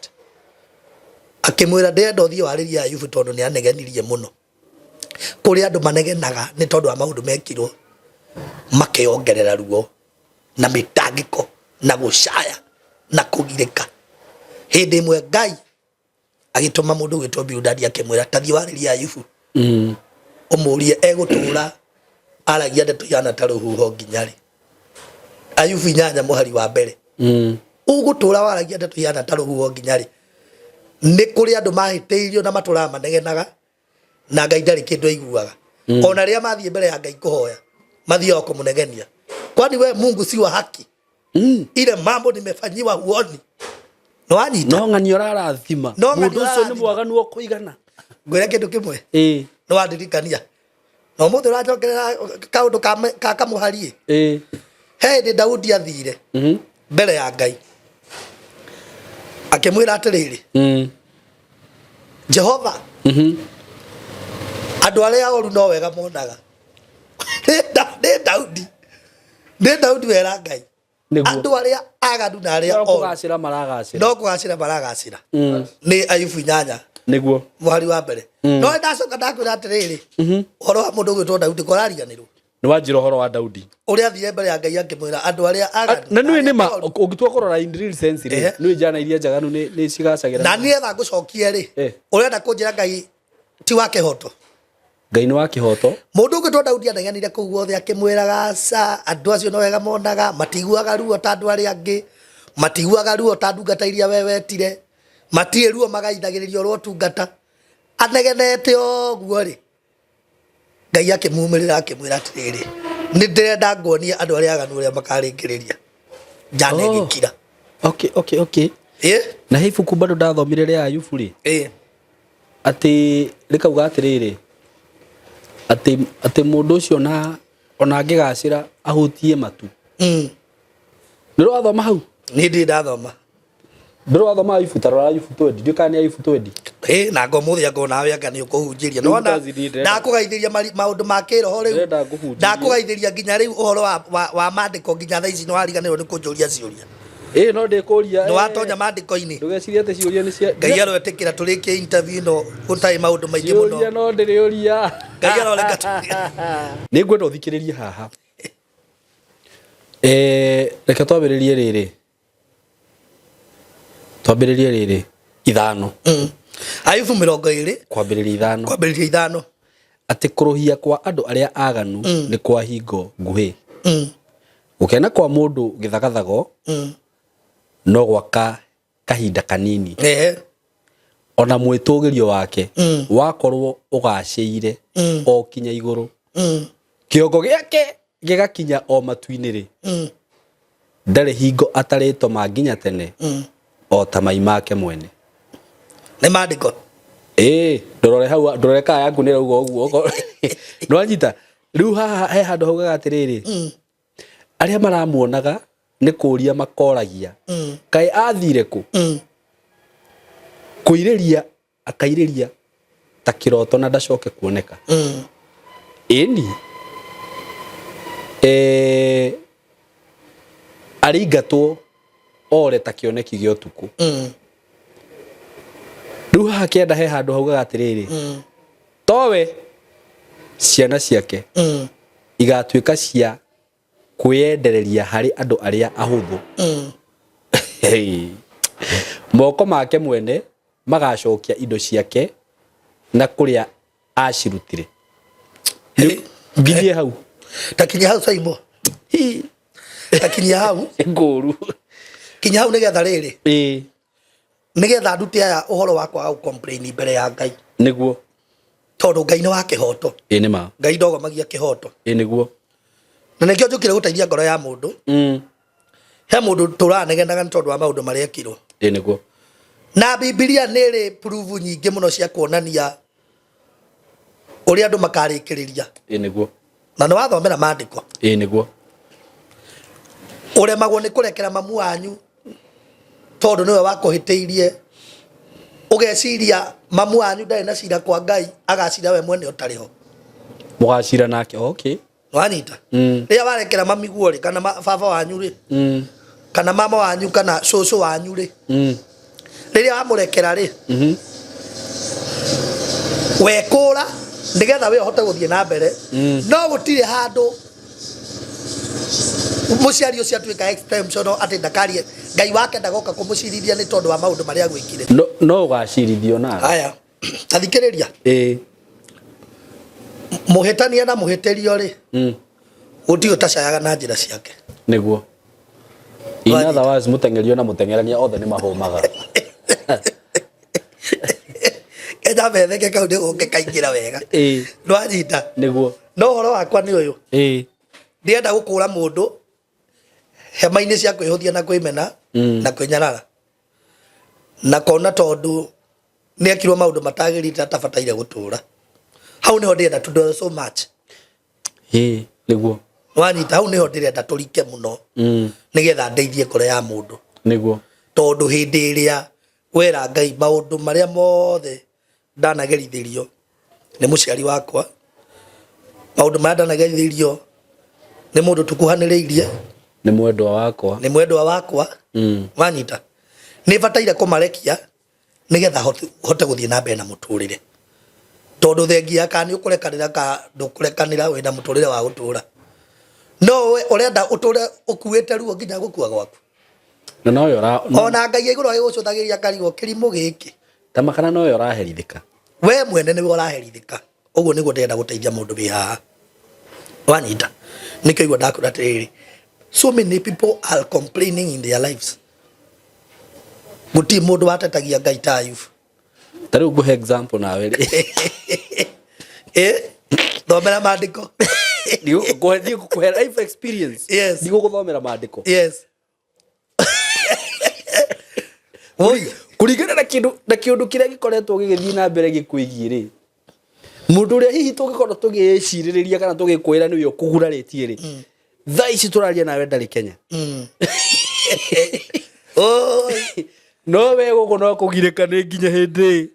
akimwira ndenda uthie wariria Ayubu tondu ni anegenirie muno kuri andu manegenaga ni tondu wa maundu mekirwo makiongerera ruo na mitangiko na gucaya na kugirika hindi imwe ngai agituma mundu gwitwo Bildad akimwira tathie wariria Ayubu umurie egutura aragia ndeto yana ta ruhuho nginyari Ayubu 8 muhari wa mbere ugutura waragia ndeto yana ta ruhuho nginyari ni kuri andu mahiteirio na matura manegenaga na ngai ndari kindu aiguaga ona ria mathie mbere ya ngai kuhoya mathie oko munegenia kwani we Mungu si wa haki ile mambo nimefanyiwa huoni no anyita no ngani orarathima mundu ucio ni mwaganu okuigana ngwira kindu kimwe no wandirikania no muthe urajokerera kaundu ka kamuharie he ndi Daudi athire mbere ya ngai akimwira atiriri Jehova andu aria oru no wega monaga ni Daudi wera ngai andu aria aganu na aria oru no kugacira maragacira ni Ayubu 8 niguo muhari wa mbere no ndacoka ndakwira atiriri horo wa mundu gwitwo Daudi korariganirwo ni wanjira horo wa Daudi uria athire mbere ya ngai akimwira andu aria aganu na nui ni ma ugitua korora in real sense ri nui jana iria njaganu ni cigacagira na ni etha ngucokie ri urenda kunjira ngai ti wa kihoto ngai ni wa kihoto mundu gwitwo Daudi aneganire kuu guothe akimwiraga sa andu acio no wega monaga matiguaga ruo ta andu aria angi matiguaga ruo ta ndungata iria we wetire matie ruo magaithagiririo ro tungata anegenete oguo ri ngai akimumirira akimwira atiriri ni ndirenda nguonia andu aria aganu aria makaringiriria njane gikira okay na hifu kubado ndathomire ria Ayubu ri ati rikauga atiriri ati mundu ucio na ona angigacira ahutie matu ndiro athoma hau ni ndi ndathoma ndiro athoma Ayubu tarora Ayubu 20 ndikani Ayubu 20 na ngomuthia ngona we anga ni ukuhunjiria no na ndakugaithiria maundu ma kiroho riu ndakugaithiria nginya riu uhoro wa mandiko nginya thaa ici no ariganirwo ni kunjuria ciuria no ndikuria no watonya mandiko-ini ndugeciria ati ciuria ni cia ngai aroetikira turikie interview no gutai maundu maingi muno ciuria no ndiriuria ngai aroreka ni ngwenda uthikiririe haha reke twambiririe riri ithano Ayubu 20 kwambiriria ithano ati kuruhia kwa andu aria aganu ni kwa hingo nguhi gukena kwa mundu githagathago no gwaka kahinda kanini ona mwitugirio wake wakorwo ugaciire o kinya iguru kiongo giake gigakinya o matu-ini ri ndari hingo atarito manginya tene o ta mai make mwene ni mandiko ndorore hau ndorore ka yangu ni rauga uguo no anyita riu haha he handu haugaga atiriri aria maramuonaga ni kuria makoragia kai athire ku kuiriria akairiria ta kiroto na ndacoke kuoneka ini arigatwo ore ta kioneki gyo tuku riu haha kienda he handu haugaga atiriri towe ciana ciake igatuika cia kuyendereria hari andu aria ahuthu moko make mwene magacokia indo ciake na kuria acirutire ngithie hau takinya hau Saimo takinya hau nguru kinya hau nigetha riri nigetha nduti aya uhoro wakwa au complain mbere ya Ngai niguo tondu Ngai ni wa kihoto ni ma Ngai ndogomagia kihoto niguo na nikio njukire guteithia ngoro ya mundu he mundu turanegenaga tondu wa maundu maria ekirwo niguo na Biblia niri prove nyingi muno cia kuonania uri andu makarikiriria niguo na no wathomera maandiko niguo uremagwo ni kurekera mamu wanyu tondu niwe wakuhiteirie ugeciria mamu wanyu ndari na cira kwa Ngai agacira we mwene utariho mugacira nake okay wanyita ria warekera mamiguo ri kana baba wanyu ri kana mama wanyu kana cucu wanyu ri riria wamurekera ri wekura nigetha we hote guthie na mbere no gutire handu muciari ucio atuika extension ati ndakarie Ngai wake ndagoka kumucirithia ni tondu wa maundu maria gwikire no ugacirithio na aya tathikiriria muhitania na muhitirio ri uti utacayaga na njira ciake niguo in other words mutengerio na mutengerania othe ni mahumaga eda betheke kau ndi guke kaingira wega ndwanyita niguo no horo wakwa ni uyu ndienda gukura mundu hema-ini cia kwihuthia na kwimena na kwinyarara na kona tondu ni ekirwo maundu matagirite atabataire gutura hau niho ndienda to do so much niguo wanyita hau niho ndienda turike muno nigetha ndeithie ngoro ya mundu niguo tondu hindi iria wera Ngai maundu maria mothe ndanagerithirio ni muciari wakwa maundu maria ndanagerithirio ni mundu tukuhaniriirie ni mwendwa wakwa wanyita ni bataire kumarekia nigetha hote guthie na mbere na muturire tondu thengia ka ni ukurekanira ka ndukurekanira wina muturire wa gutura no we urenda uture ukuite ruo nginya gukua gwaku na no yo ona Ngai iguru agigucuthagiria karigo kirimu giki tamakana no yo raherithika we mwene ni woraherithika uguo niguo ndenda guteithia mundu wi haha wanyita nikio igua ndakura tiriri so many people are complaining in their lives guti mundu watetagia Ngai ta Ayubu tari nguhe example nawe thomera maandiko ndio kuhe life experience yes ndio guthomera maandiko yes kuringana na kiundu kiria gikoretwo gigithii na mbere gikuigie ri mundu ria hihi tugikorwo tugiciririria kana tugikwira niwe ukuguraritie ri thaa ici turaria nawe ndari Kenya no we guko no kugirekane nginya hindi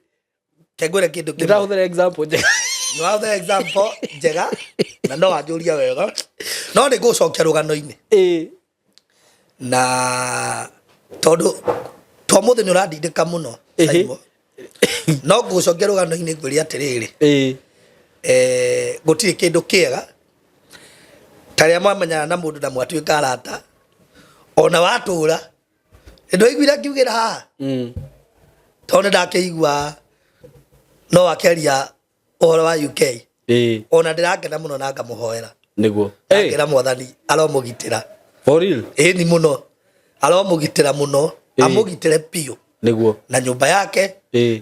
kegwere kindu kindu ndahũthĩra example njega no hũthĩra example njega na no wanjũria wega no nĩ ngũcokia rũgano-inĩ na tondu twamuthi nĩ ũrandindĩka mũno Saimo no ngũcokia rũgano-inĩ ngwĩre atĩrĩrĩ gũtirĩ kĩndũ kĩega tarĩa mwamenyana na mũndũ na mwatuĩka arata ona watũra ndio igwira kiugĩra haha tondu ndakĩigua no akĩaria ũhoro wa UK ona ndĩrakena mũno na ngamũhoera niguo ngĩra mwathani aromũgitĩra for real ni mũno aromũgitĩra mũno amũgitĩre piũ niguo na nyũmba yake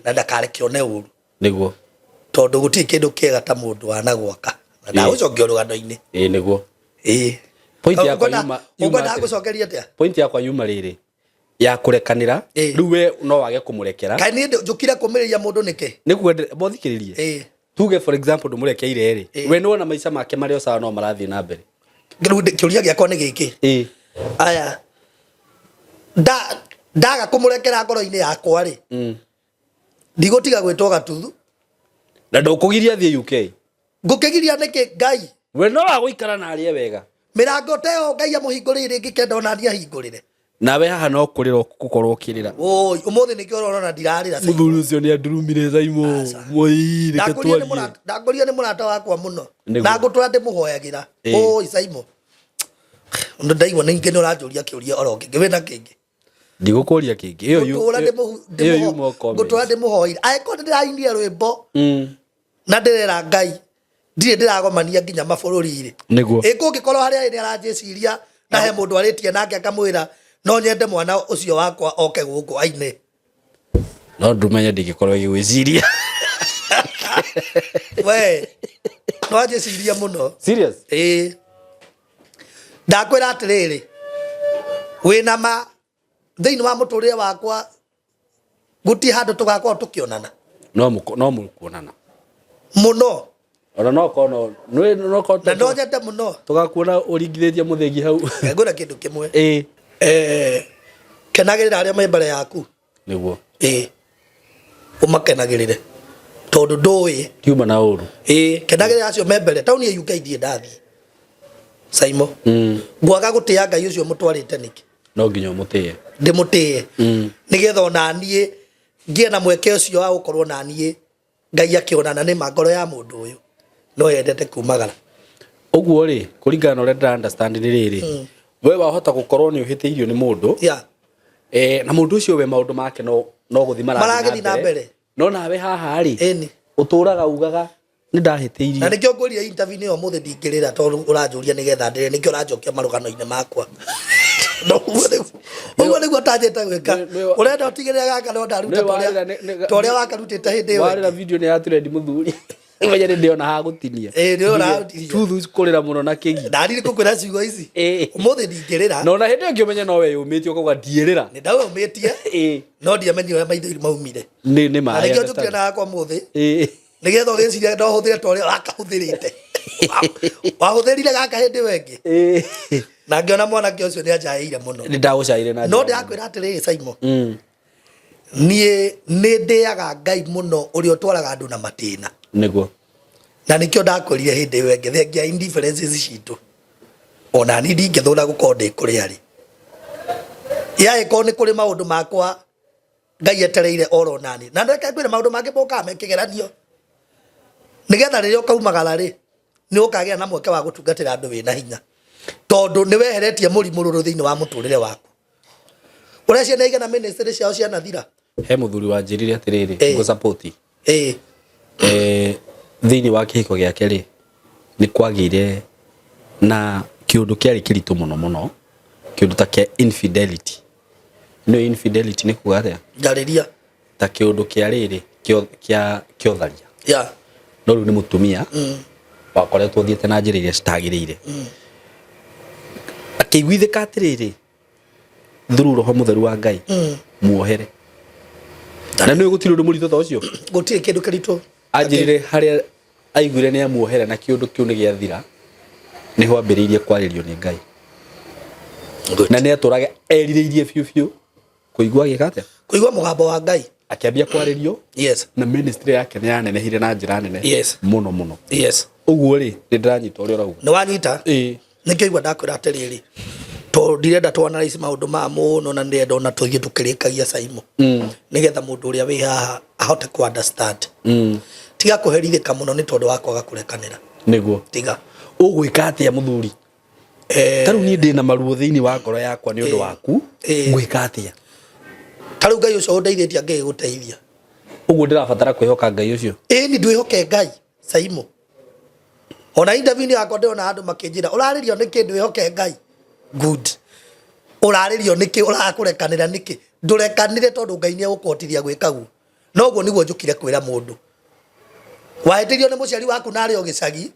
na ndakareke one ũru niguo tondu gutirĩ kĩndũ kĩega ta mũndũ wanagwaka na ndagũcokia rũgano-inĩ niguo point yakwa yuma rĩrĩ ya kurekanira riu we no wage kumurekera kai ni njukire kumiriria mundu niki nikuende bothikiririe tuge for example ndumurekeire ri we no na maica make mario sawa no marathie na mbere kiuria giakwa ni giki aya ndaga kumurekera ngoro-ini yakwa ri ndigutiga gwitwo gatuthu na ndukugiria thie UK ngukigiria niki Ngai we no waguikara na arie wega mirango teo Ngai amuhingurire ngikenda ona ndia hingurire nawe haha no kurira gukorwo kirira oi umuthi nikio urona ndirarira muthuri ucio ni andurumire Saimo moi reke twarie ndagoria ni murata wakwa muno na ngutwa ndimuhoyagira oi Saimo ndo ndaigua ningi ni uranjuria kiuria oro kingi wina kingi ndigukuria kingi iyo yu ngutwa ndimuhoire aiko ndiraindia rwimbo na ndirera Ngai ndire ndiragomania nginya mabururi-ri niguo kungikorwo haria ni aranjiciria na he mundu aritie nake akamwira no nyende mwana ucio wakwa oke guku aine no ndumenya ndigikorwo igwiciria we no anjiciria muno serious ndakwira atiriri wina ma thiini wa muturire wakwa guti handu tugakorwo tukionana no mukuonana muno ona no kono no kono na no nyende muno tugakuona uringithitie muthengi hau ngura kindu kimwe kenagirira aria me mbere yaku niguo umakenagirire tondu ndui tiuma na uru kenagirira acio me mbere tauni ya UK ndie ndathi Saimo ngwaga gutia Ngai ucio mutwarite niki no nginya mutie ndimutie nigetha ona nie ngie na mweke ucio wa gukorwo na nie Ngai akionana ni magoro ya mundu uyu no yendete kumagara uguo ri kuringana na ure understand ni riri we wahota gukorwo ni uhitiirio ni mundu na mundu ucio we maundu make no guthi maragithi na mbere no nawe haha ri uturaga ugaga ni ndahitiirio na nikio nguria interview ni omuthe ndingirira tondu uranjuria nigetha ndire nikio uranjokia marugano-ini makwa no uguo niguo tanjete gwika urenda utigirira gaka no ndaruta toria wakarutite hindi yo warira video ni ya trend muthuri menya ni ndiona ha gutinia ndio urarutiria tuthu kurira muno na kigi ndari kukwira ciugo ici umuthe ndingirira no na hindi ngio menya no we yumitio koga ndierira ni ndawe umitie no ndiamenye we maitho maumire ni ma nikio tukiona akwa muthi nigetha ugiciria ndo huthire toria wakahuthirite wahuthirire gaka hindi wengi na ngiona mwana kio ucio ni ajaire muno ni ndagucaire na no ndakwira atiriri Saimo nie ni ndiaga Ngai muno uri otwaraga andu na matina niguo na nikio ndakorire hindi wengi thengia indifferences citu ona ni ndingithura gukorwo ndi kuri ari ya iko ni kuri maundu makwa Ngai etereire oro nani na ndeka kwira maundu mangi boka mekigeranio nigetha riria ukaumagara ri ni ukagia na mweke wa gutungatira andu wina hinya tondu ni weheretie murimu ruru thiini wa muturire waku urecia na igana ministry ciao cia nathira he muthuri wa njirire atiriri ngo support thiini wa kihiko giake ri ni kwagire na kiundu kiari kiritu muno kiundu ta kia infidelity no infidelity ni kugaria njariria ta kiundu kiariri kia kiotharia no riu ni mutumia wakoretwo thiete na njira iria citagirire akiguithika atiriri thuru roho mutheru wa Ngai muohere na ni gutiri undu muritho ta ucio gutiri kindu kiritu anjirire haria aiguire ni amuohera na kiundu kiu ni giathira ni ho ambiriirie kwaririo ni Ngai na ni aturage eririirie fiu kuigua gikate kuigua mugambo wa Ngai akiambia kwaririo na ministry yake ni yanenehire na njira nene muno uguo ri ni ndiranyita uri urauga ni wanyita nikio igua ndakwira atiriri to ndirenda twanalize maundu ma muno na ndirenda ona tuthie tukirikagia Saimo nigetha mundu uria wi haha ahote ku understand tiga kuherithika muno ni tondu wakwaga kurekanira niguo tiga ugwika atia muthuri taru ni ndina maruo thiini wa ngoro yakwa ni undu waku gwika atia taru Ngai ucio undeithĩtie ngĩgũteithia uguo ndirabatara kwihoka Ngai ucio ni ndwihoke Ngai Saimo ona interview yakwa ndona andu makinjira uraririo niki ndwihoke Ngai good uraririo niki urakurekanira niki ndurekanire tondu Ngai ni egukotithia gwikagu no guo niguo njukire kwira mundu wahitirio ni muciari waku nari o gicagi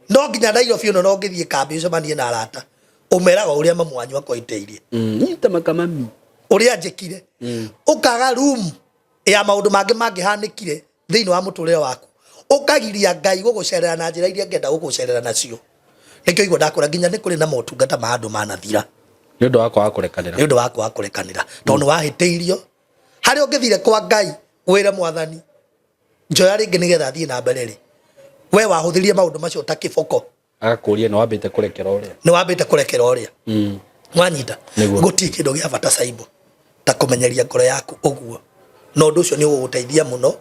no nginya Nairobi no no ngithie kambi ucemanie na arata umeraga uria mamwanyu akoiteirie nyita makamami uria njikire ukaga room ya maundu mangihanikire thiini wa muturire waku ukagiria Ngai gugucerera na njira iria ngenda gugucerera nacio nikio igua ndakora nginya ni kuri na motungata ma andu manathira ni undu wakwa kurekanira ni undu wakwa kurekanira tondu wahiteirio hari ungithire kwa Ngai wire mwathani njoya ringi nigetha thie na mbere ri we wahuthirie maundu macio ta kiboko agakuria no wambite kurekera uria ni wambite kurekera uria mwanyita guti kindu gia bata Saimo ta kumenyeria ngoro yaku uguo no ndu ucio ni uguteithia muno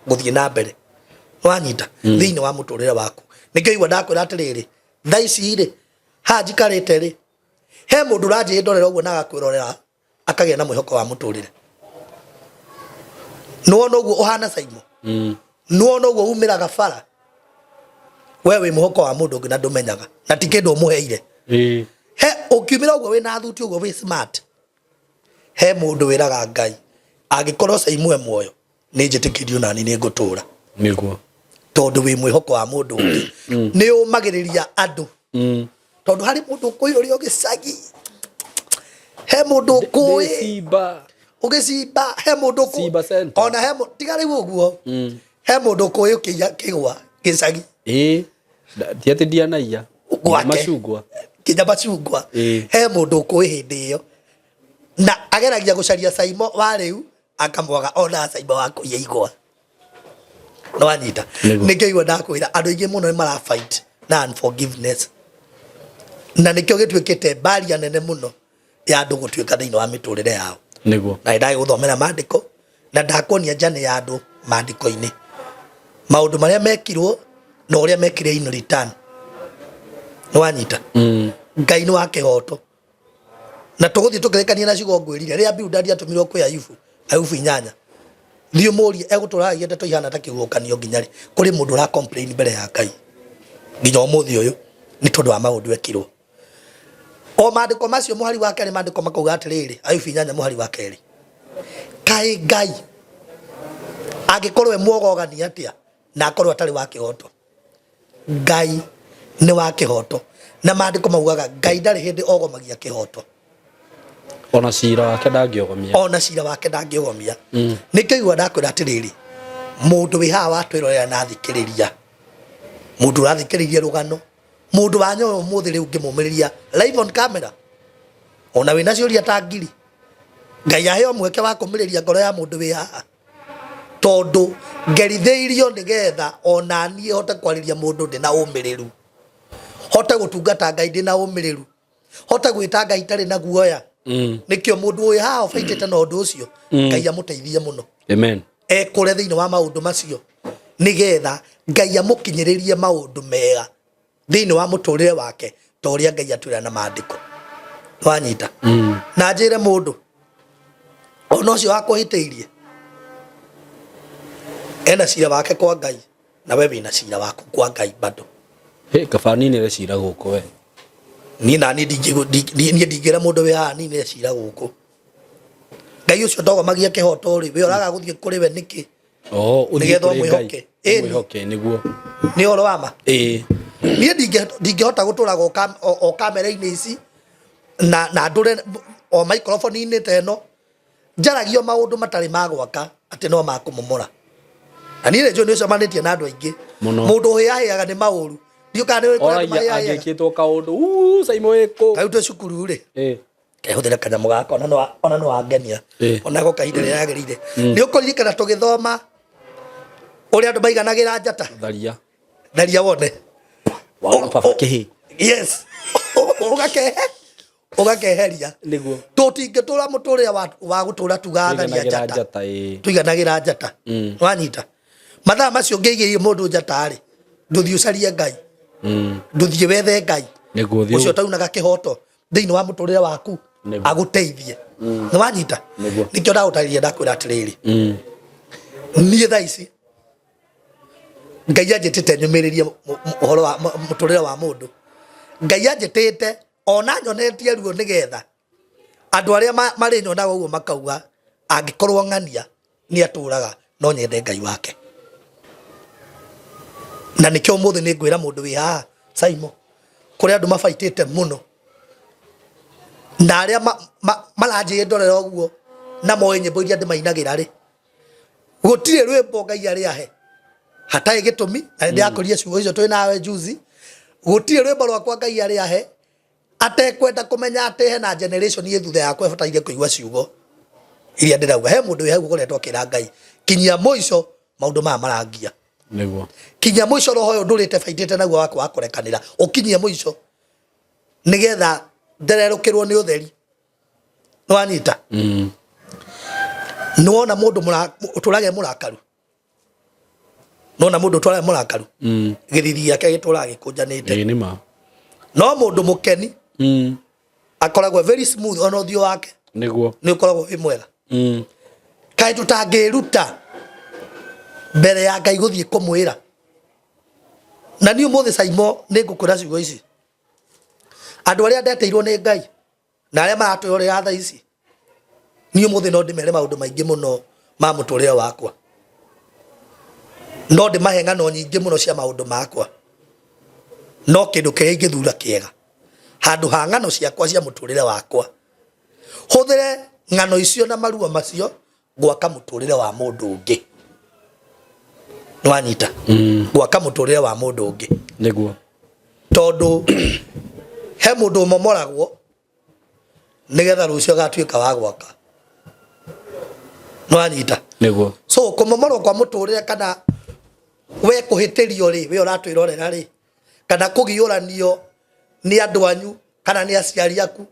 guthie na mbere mwanyita thiini wa muturire waku nikio igua ndakwira atiriri thaici ri hanjikarite ri he mundu ranji ndorera uguo na agakwirorera akagia na mwihoko wa muturire nuona uguo uhana Saimo nuona uguo umiraga bara wewe muhoko wa mundu ngina ndumenyaga na tikindu muheire he ukimira ugo we na thuti ugo we smart he mundu wiraga Ngai agikorwo Saimwe muoyo ni njitikirio nani ni ngutura niguo tondu wi mwihoko wa mundu ni umagiriria andu tondu hari mundu kuyu uri ogicagi he mundu kuyi simba ugicimba he mundu ku ona he tigari uguo he mundu kuyi kigwa gicagi tiati dianaia macungwa kinya macungwa he mundu kuyi hindi iyo na ageragia gucaria Saimo wa riu akamwaga ona Saimo wa kuya igwa no anyita nikigwa ndakwira andu ingi muno ni mara fight na unforgiveness na nikyo gitwikite baria nene muno ya andu gutwika thiini wa miturire yao niguo na ndai guthomera mandiko na ndakonia jane ya andu mandiko-ini maundu maria mekirwo na uria mekire in return no anyita Ngai ni wa kihoto na tuguthie tukirekania na cigo ngwirire ria Bildad atumirwo kwi Ayubu inyanya thio muri egutura yende to ihana ta kigukanio nginyari kuri mundu ra complain mbere ya Ngai nginya umuthi uyu ni tondu wa maundu ekirwo o mandiko macio muhari wa keri mandiko makauga atiriri Ayubu inyanya muhari wa keri kai Ngai agikorwe muogogani atia na akorwo atari wa kihoto Ngai ni wa kihoto na mandiko maugaga Ngai ndari hindi ogomagia kihoto ona cira wake ndangĩogomia nĩkĩo igua ndakwĩra atĩrĩrĩ mũndũ wĩ haha watwĩrorera na thikĩrĩria mũndũ ũrathikĩrĩria rũgano mũndũ wanyoyo mũthĩ rĩu ngĩmũmĩrĩria live on camera ona wĩna ciũria ta ngiri Ngai aheo mweke wa kũmĩrĩria ngoro ya mũndũ wĩ haha tondũ ngerithĩirio nĩgetha ona niĩ hote kwarĩria mũndũ ndĩ na ũmĩrĩru hote gũtungata Ngai ndĩ na ũmĩrĩru hote gwĩta Ngai tarĩ na guoya nikio mundu uyu haha faitete na undu ucio Ngai amuteithie muno amen ekure thiini wa maundu macio nigetha Ngai amukinyiririe maundu mega thiini wa muturire wake ta uria Ngai atwira na mandiko wanyita na njire mundu ona ucio wakuhitiirie ena cira wake kwa Ngai na wewe wina cira waku kwa Ngai bado kabani ni cira guku we ni nani ndingira mundu wi haha ni ne cira guku Ngai ucio ndogomagia kihoto ri we oraga guthie kuri we niki nigetho mwihoke niguo ni oro wama ni ndingihota guturaga o kamera-ini ici na ndure o microphone-ini teno njaragio maundu matari magwaka ati no makumomora ani re jo ni ucemanitie na andu aingi mundu uhiahiaga ni mauru agikitwo kaundu Saimo iko kaute cukuru ri kehuthira kanyamu gaka ona no angenia ona go kahinda ria yagirire ni ukoririkana tugithoma uri andu maiganagira njata daria wone baba kihi yes ugakeheria niguo tutingitura muturire wa gutura tugathania njata tuiganagira njata wanyita mathaa macio ngiigirie mundu njata ri nduthie ucarie Ngai nduthie wethe Ngai ucio taunaga kihoto thiini wa muturire waku aguteithie ni wanyita nikio ndagutariria ndakwira atiriri nie thaa ici Ngai anjitite nyumiririe uhoro wa muturire wa mundu Ngai anjitite ona nyonetie ruo nigetha andu aria mari nyonaga uguo makauga angikorwo ng'ania ni aturaga no nyende Ngai wake na nikio muthi ni ngwira mundu wi haha Saimo kuri andu mafaitite muno na aria maranjie ndorera uguo na moe nyimbo iria ndimainagira ri gutire rwimbo Ngai ari ahe hatai gitumi na ndi akoria ciugo icio twi nawe juzi gutire rwimbo rwakwa Ngai ari ahe atekwenda kumenya ati he na generation ye thutha yakwa bataire kuigua ciugo iria ndirauga he mundu wi hau gukoretwo kira Ngai kinyia muico maundu maya marangia niguo kinya muico roho uyu ndurite faitite naguo wako wakurekanira ukinyie muico nigetha ndererukirwo ni utheri no anyita nuona mundu uturage murakaru nuona mundu uturage murakaru githithia yake giturage kunjanite ni ma no mundu mukeni akoragwo very smooth ona uthio wake niguo ni ukoragwo wi mwega kai tutangiruta mbere ya Ngai guthie kumwira na ni umuthi Saimo ni ngukura ciugo ici andu aria ndeteirwo ni Ngai na aria maratwirira tha ici ni umuthi no ndimere maundu maingi muno ma muturire wakwa no ndimahe ng'ano nyingi muno cia maundu makwa no kindu kiria ingithura kiega handu ha ng'ano ciakwa cia muturire wakwa huthire ng'ano icio na marua macio gwaka muturire wa mundu ungi nwanyita gwaka muturire wa mundu ungi niguo tondu he mundu momoragwo nigetha rucio gatuika wa gwaka nwanyita niguo so kumomorwo kwa muturire kana we kuhitirio ri we uratwirorera ri kana kugiuranio ni andu anyu kana ni aciari aku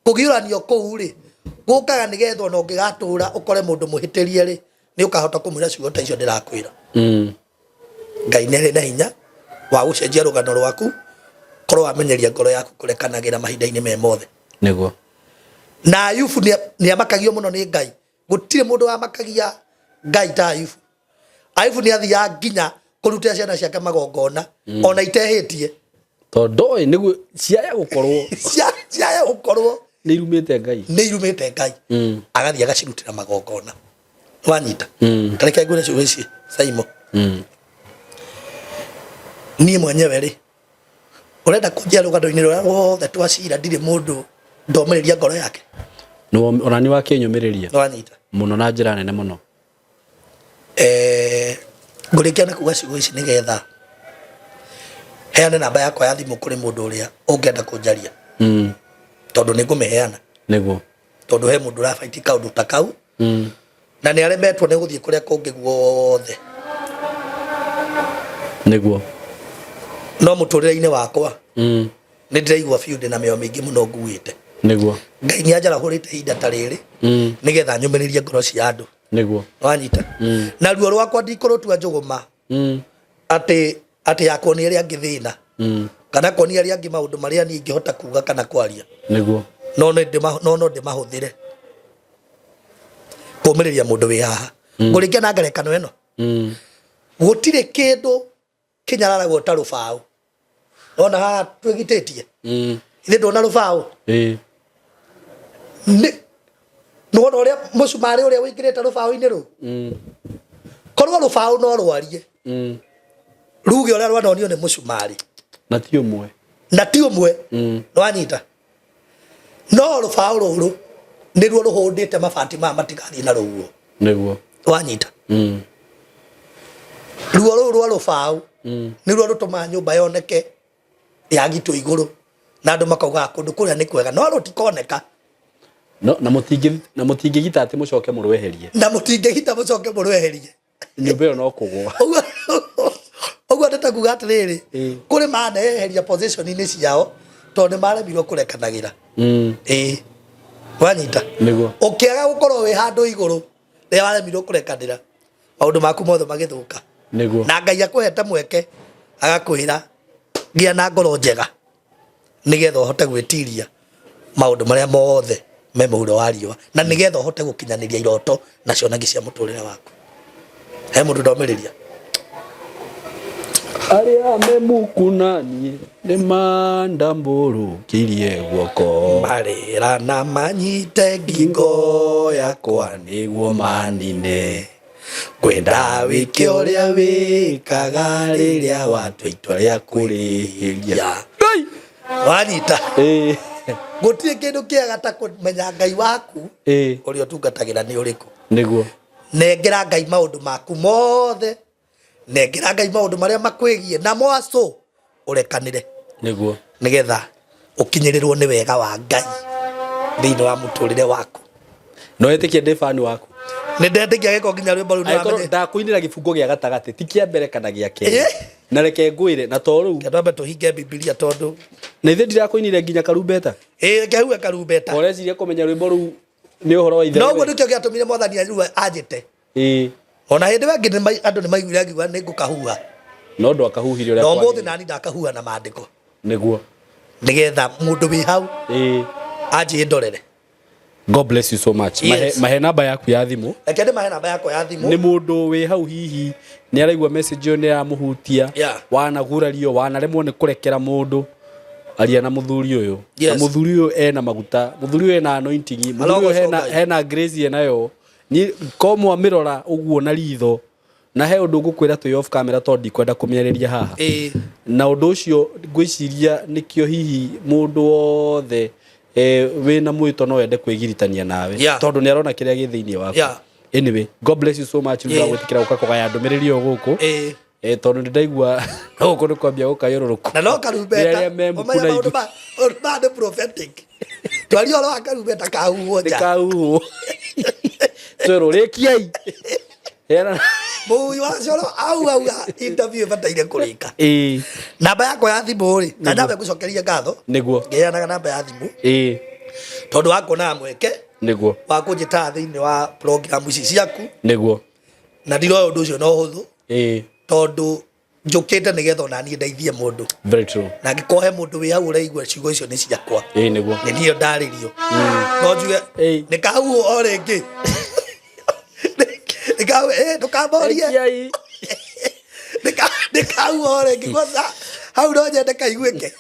kugiuranio kuu ri gukaga nigetha no ngigatura ukore mundu muhitirie ri ni ukahota kumwira ciugo ta icio ndirakwira Ngai nere na hinya wa gucenjia rugano rwaku korwo amenyeria ngoro yaku kurekanagira mahinda-ini me mothe niguo na Ayubu ni amakagio muno ni Ngai gutire mundu wa makagia Ngai ta Ayubu Ayubu ni athia nginya kuruta ciana ciake magongona ona itehitie tondu niguo ciaya gukorwo ciaya gukorwo ni irumite Ngai agathia agacirutira magongona wanyita kareke ngure ciugo ici Saimo ni mwenyewe ri urenda kunjia rugano-ini ruria ruothe twacira ndire mundu ndomiriria ngoro yake no onani wake nyumiriria wanyita muno na njira nene muno ngurikia na kuga ciugo ici nigetha heane namba yakwa ya thimu kuri mundu uria ungienda kunjaria tondu ni ngumiheana niguo tondu he mundu rabaiti kaundu ta kau na ni aremetwo ni guthie kuria kungi guothe niguo no muturire-ini wakwa ni ndiraigua biu ndina meo mingi muno nguite niguo Ngai ni anjarahurite hinda ta riri nigetha nyumiririe ngoro cia andu niguo wanyita na ruo rwakwa ndikurutua njuguma ati yakwo ni aria ngithina kana ko ni aria ngi maundu maria ni ngihota kuga kana kwaria niguo no ndimahuthire kumiriria mundu wi haha ngurikia na ngerekano ino gutire kindu kinyararagwo ta rubao ona haha twigititie ithe ndona rubao nona uria mucumari uria wikirite rubao-ini ru korwo rubao no rwarie ruge uria rwanonio ni mucumari na ti umwe nwanyita no rubao ruru niruo ruhundite mabati ma matigathie na ruo niguo wanyita ruo ruru rwa rubao niruo rutuma nyumba yoneke yagitwo iguru na andu makauga kundu kuria ni kwega no rutikoneka no na mutingigita ati mucoke murweherie nyumba ĩyo no kugwa uguo ndetakuga atiriri kuri maneheria position-ini ciao tondu maremirwo kurekanagira wanyita niguo ukiaga gukorwo wi handu iguru ria waremirwo kurekanira maundu maku mothe magithuka niguo na Ngai akuhete mweke agakwira gia na ngoro njega nigetha uhote gwitiria maundu maria mothe me muhuro wa riua na nigetha uhote gukinyaniria iroto na cionagi cia muturire waku he mundu ndomiriria aria memukunanie ni mandamburukirie guoko marira na manyite ngingo yakwa niguo manine kwenda wike uria wikaga riria watua itua ria kurihiria wanyita gutire kindu kiega ta kumenya Ngai waku uria utungatagira ni uriku niguo nengera Ngai maundu maku mothe nengera Ngai maundu maria makwigie na mwaco urekanire niguo nigetha ukinyirirwo ni wega wa Ngai thiini wa muturire waku no etikie ndi fan waku ni ndetikia giko nginya rwimbo ru namenye ndakuinira gibungo gia gatagati ti kia mbere kana gia keri na reke ngwire na to riu twambe tuhinge Biblia tondu na ithe ndirakuinire nginya karumbeta reke huwe karumbeta oreciria kumenya rwimbo ru ni uhoro wa ithe no guo nikio giatumire mwathani anjite ona hindi wengi andu ni maiguire ngiuga ni ngukahua no ndo akahuhirio uria no muthi nani ndakahua na mandiko niguo nigetha mundu wi hau anji ndorere God bless you so much. Yes. Mahe namba yaku ya thimu. Lakini mahe namba yako ya thimu. Ni mundu we hau hihi ni araigwa message yo ni ya muhutia. Wanagurario wanaremwo ni kurekera mundu. Aria na muthuri uyu. Na muthuri uyu ena maguta. Muthuri uyu ena anointing. Muthuri uyu hena grace enayo. Ni komo mirora uguo na ritho. Na he undu ngukwira tu off camera tondi kwenda kumiareria haha. Na undu ucio ngwiciria nikio hihi mundu wothe we na mwito no ende kwigiritania nawe tondu ni arona kiria gi thiini waku. Anyway, God bless you so much. Ndu gwitikira ukakogaya ndumiriri yo guku. Tondu ndaigua guku ni kwambia gukayururuku. Na no karumbeta. Omaya the prophetic. Twali oro akarumbeta kahuo nja. Kahuo. Twero rekiai. Era Muyu wacoro au interview bataire kurika. Namba yako ya thimu ri, na namba gucokeria ngatho. Niguo. Ngeanaga namba ya thimu. Tondu wako na mweke. Niguo. Wa kunjita thiini wa program ici ciaku. Niguo. Na ndiro undu ucio no huthu. Tondu njukite nigetha na nie ndeithie mundu. Very true. Na ngikohe mundu wi hau uraigua ciugo icio ni ciakwa. Niguo. Ni ndio ndaririo. No njuge ni kahuo o ringi. Nikawe ndukamorie nikahuore ngigotha hau no nyende kaiguike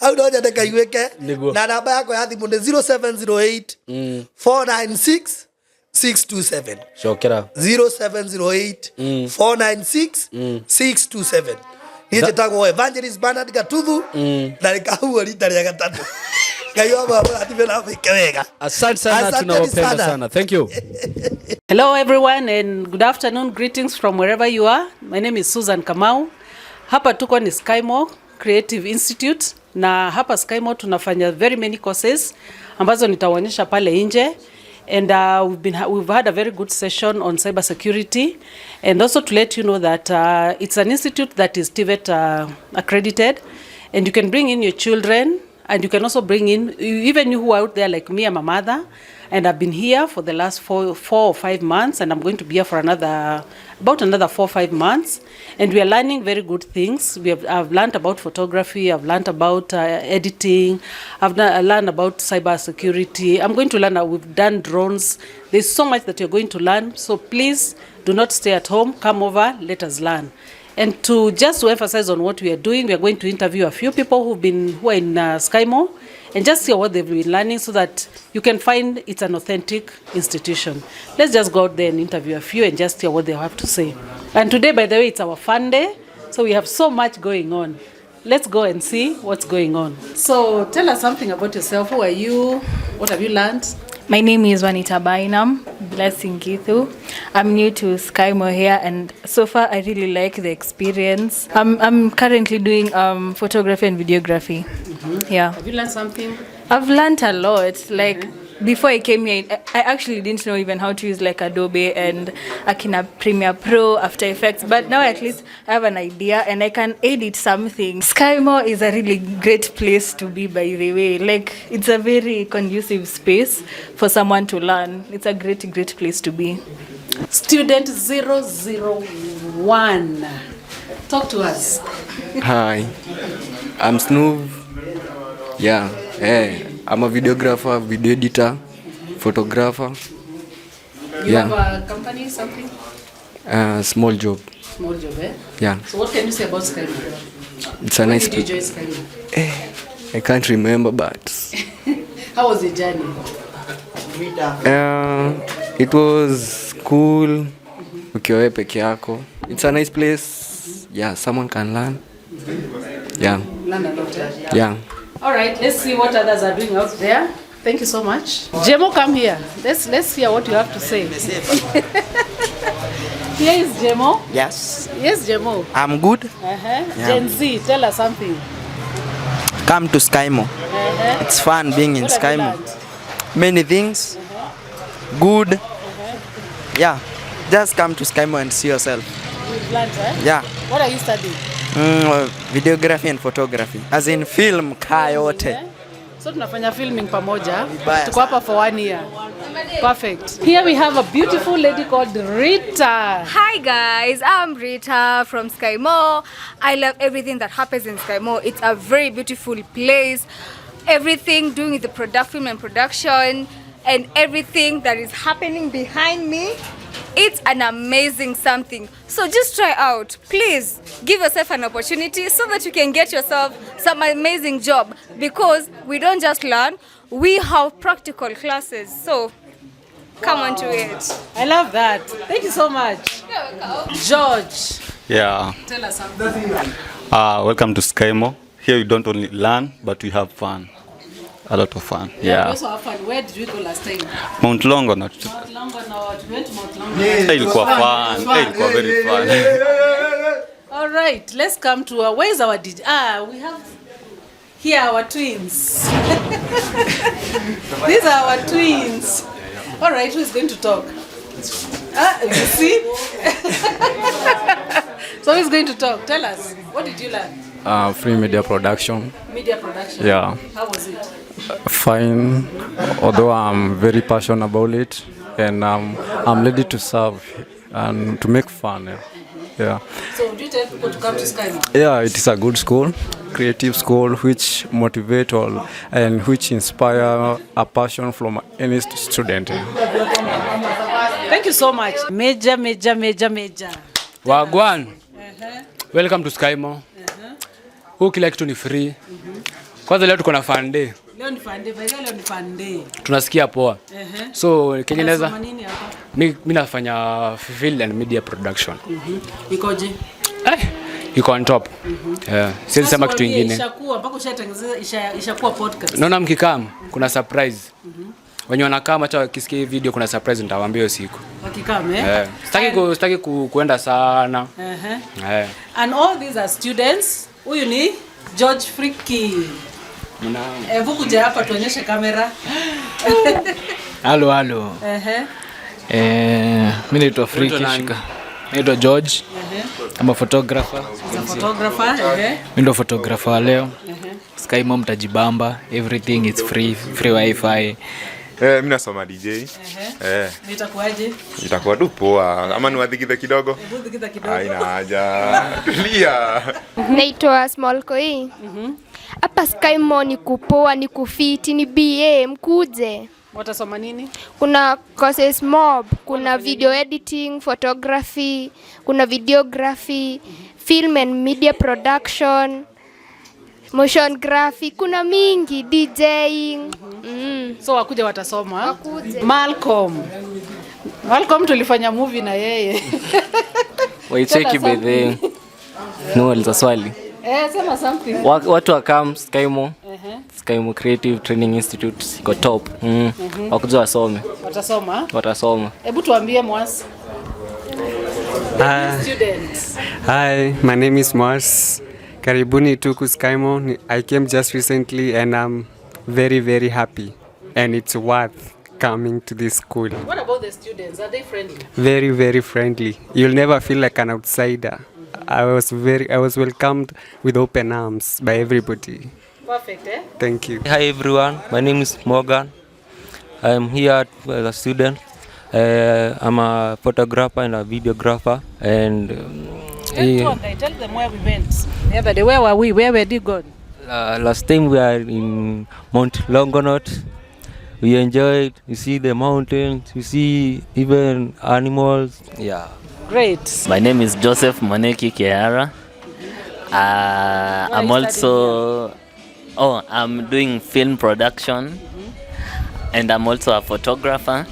hau no nyende kaiguike na namba yako ya thimu ni 0708 496 627 Shokera 0708 496 627 Niye jetagwo Evangelist Bernard Gatuthu na nikahuo rita rya gatatu. Asante sana, tunawapenda sana. Thank you. Hello everyone and good afternoon. Greetings from wherever you are. My name is Susan Kamau. Hapa tuko ni Skymo Creative Institute na hapa Skymo tunafanya very many courses ambazo nitawaonyesha pale nje. And we've had a very good session on cyber security, and also to let you know that it's an institute that is TVET accredited, and you can bring in your children. And you can also bring in, even you who are out there like me, I'm a mother, and I've been here for the last 4 or 5 months, and I'm going to be here for about another 4 or 5 months. And we are learning very good things. I've learned about photography, I've learned about editing, I've learned about cyber security. I'm going to learn, we've done drones. There's so much that you're going to learn. So please do not stay at home, come over, let us learn. And just to emphasize on what we are doing, we are going to interview a few people who are in Skymo and just hear what they've been learning so that you can find it's an authentic institution. Let's just go out there and interview a few and just hear what they have to say. And today, by the way, it's our fun day, so we have so much going on. Let's go and see what's going on. So tell us something about yourself. Who are you? What have you learned? My name is Wanita Bainam, Blessing Githu. I'm new to Skymo here, and so far I really like the experience. I'm currently doing photography and videography. Yeah. Have you learned something? I've learned a lot. Like before I came here, I actually didn't know even how to use like Adobe and Akina Premiere Pro, After Effects. But now at least I have an idea and I can edit something. Skymo is a really great place to be, by the way. Like it's a very conducive space for someone to learn. It's a great, great place to be. Student 001. Talk to us. Hi, I'm Snoov. Yeah, I'm a videographer, video editor, photographer. You have a company, something? Small job. Small job, eh? Yeah. So what can you say about Skymo? It's a nice place. When did you join Skymo? I can't remember, but... How was the journey? It was cool. Ukiwa peke yako. It's a nice place. Yeah, someone can learn. Yeah. Learn a lot, eh? Yeah. All right, let's see what others are doing out there. Thank you so much. Jemo, come here. Let's hear what you have to say. Here is Jemo. Yes. Yes, Jemo. I'm good. Yeah. Gen Z, tell us something. Come to Skymo. It's fun being in Skymo. Many things. Good. Yeah. Just come to Skymo and see yourself. You've learned, eh? Yeah. What are you studying? Videography and photography. As in film, yote. So tunafanya filming pamoja. Tuko hapa for 1 year. Perfect. Here we have a beautiful lady called Rita. Hi guys, I'm Rita from Skymo. I love everything that happens in Skymo. It's a very beautiful place. everything, doing the film and production, and everything that is happening behind me. It's an amazing something. So just try out. Please give yourself an opportunity so that you can get yourself some amazing job. Because we don't just learn, we have practical classes. So come on to it. I love that. Thank you so much. You're welcome. George, Yeah. tell us something. Welcome to SkyMo. Here we don't only learn, but we have fun. A lot of fun. We Yeah. also have fun. Where did we go last time? Mount Longonot. Mount Longonot. We went to Mount Longonot. Ilikuwa fun. Ilikuwa very fun. All right, let's come to where is our DJ? We have here our twins. These are our twins. All right, who is going to talk? You see? So who is going to talk? Tell us. What did you learn? Free media production. Media production. Yeah. How was it? Fine, although I'm very passionate about it, and I'm ready to serve and to make fun. Yeah. So do you tell people to come to SkyMo? Yeah, it is a good school, creative school, which motivate all and which inspire a passion from any student. Thank you so much. Major. Wagwan. Welcome to SkyMo. Huku kila kitu ni free. Kwanza leo tuko na fun day. Leo ni fun day, leo ni fun day. Tunasikia poa. So Kenyeneza, Unasoma nini hapa? mimi nafanya film and media production. Ikoje? Iko on top. Siwezi sema kitu kingine. Ishakuwa mpaka ushatengeneza ishakuwa podcast. Naona mkikam kuna surprise. Wenye wanakaa hata kisikia video kuna surprise nitawaambia usiku. Wakikam Sitaki kuenda sana. And all these are students. Huyu ni George Friki. Hebu kuja hapa tuonyeshe kamera. Halo. Mimi naitwa Friki Shika. Naitwa George. I'm a photographer. Mimi ndo photographer leo. SkyMo mtajibamba. Everything is free wifi. Mimi nasoma DJ. Nitakuaje? Itakuwa tu poa. Ama niwadhikithe kidogo? Dhikitha kidogo. Haina haja. Tulia. Naitwa Small Koi. Hapa SkyMo ni kupoa, ni kufiti, ni BA, mkuje. Watasoma nini? Kuna courses mob, kuna video editing, photography, kuna videography, film and media production, motion graphic, kuna mingi, DJing. So wakuja watasoma. Malcolm tulifanya movie na yeye. Waicheki bedhe. No, aliza swali. Sema something. Watu wa come SkyMo. SkyMo Creative Training Institute iko top. Wakuja wasome. Watasoma. Hebu tuambie Mwasi. Students. Hi, my name is Mars. Karibuni to SkyMo. I came just recently and I'm very, very happy. And it's worth coming to this school. What about the students? Are they friendly? Very, very friendly. You'll never feel like an outsider. I was welcomed with open arms by everybody. Perfect, Thank you. Hi everyone, my name is Morgan. I'm here as a student. I'm a photographer and a videographer. And tell them where we went. The other day, where were we? Where were you going? Last time we are in Mount Longonot. We enjoyed. You see the mountains. You see even animals. Yeah. Great. My name is Joseph Moneki Kiara. I'm also I'm doing film production, and I'm also a photographer.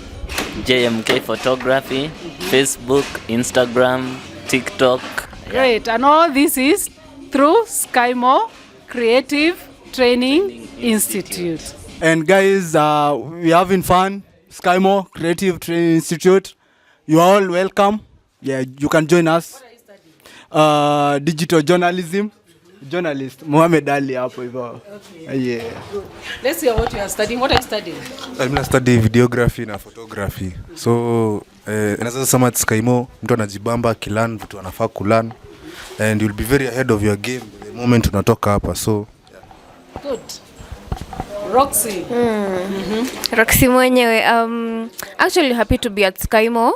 JMK Photography, Facebook, Instagram, TikTok. Great. And all this is through SkyMo Creative Training Institute. And guys, we're having fun. SkyMo Creative Training Institute. You are all welcome. Yeah, you can join us. Digital journalism. Journalist Mohamed Ali hapo hivyo. Yeah. Let's hear what you are studying. What are you studying? I'm studying videography na photography. So naweza sema at SkyMo mtu anajibamba kilan vitu anafaa kulan, and you'll be very ahead of your game the moment unatoka hapa. So good. Roxy. Roxy mwenyewe. Actually happy to be at SkyMo.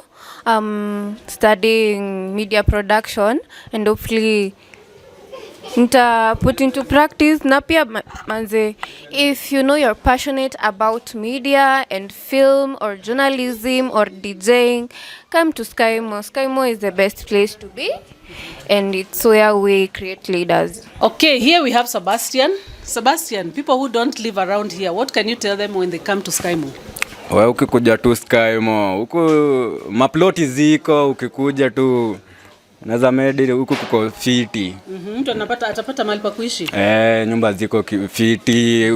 Studying media production and hopefully nita put into practice. Na pia manze, if you know you're passionate about media and film or journalism or DJing, come to SkyMo. SkyMo is the best place to be, and it's where we create leaders. Okay, here we have Sebastian. Sebastian, people who don't live around here, what can you tell them when they come to SkyMo? Wewe ukikuja tu SkyMo, huku maploti ziko, ukikuja tu Naza medi huku kuko fiti. Mtu atapata mahali pa kuishi. Nyumba ziko fiti.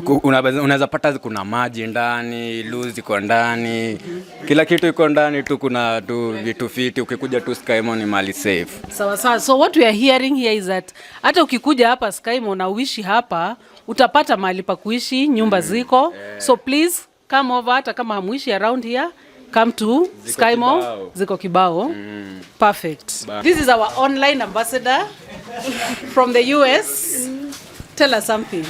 Unaweza pata kuna maji ndani, luzi ziko ndani. Kila kitu iko ndani tu, kuna tu vitu fiti. Ukikuja tu SkyMo ni mali safe. Sawa sawa. So what we are hearing here is that hata ukikuja hapa SkyMo na uishi hapa, utapata mahali pa kuishi, nyumba ziko. So please come over, hata kama hamuishi around here. Come to SkyMo, ziko kibao. Perfect. This is our online ambassador from the US. Tell us something.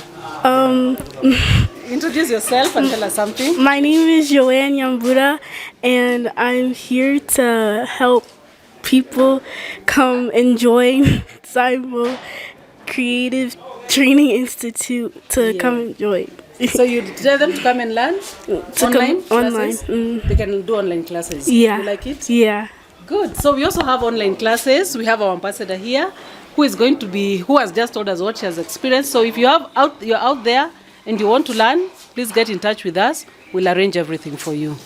Introduce yourself and tell us something. My name is Joanne Yambuda, and I'm here to help people come and join SkyMo Creative Training Institute to come and join. So you tell them to come and learn online classes? They can do online classes. Yeah. You like it? Yeah. Good. So we also have online classes. We have our ambassador here who has just told us what she has experienced. So if you're out there and you want to learn, please get in touch with us. We'll arrange everything for you.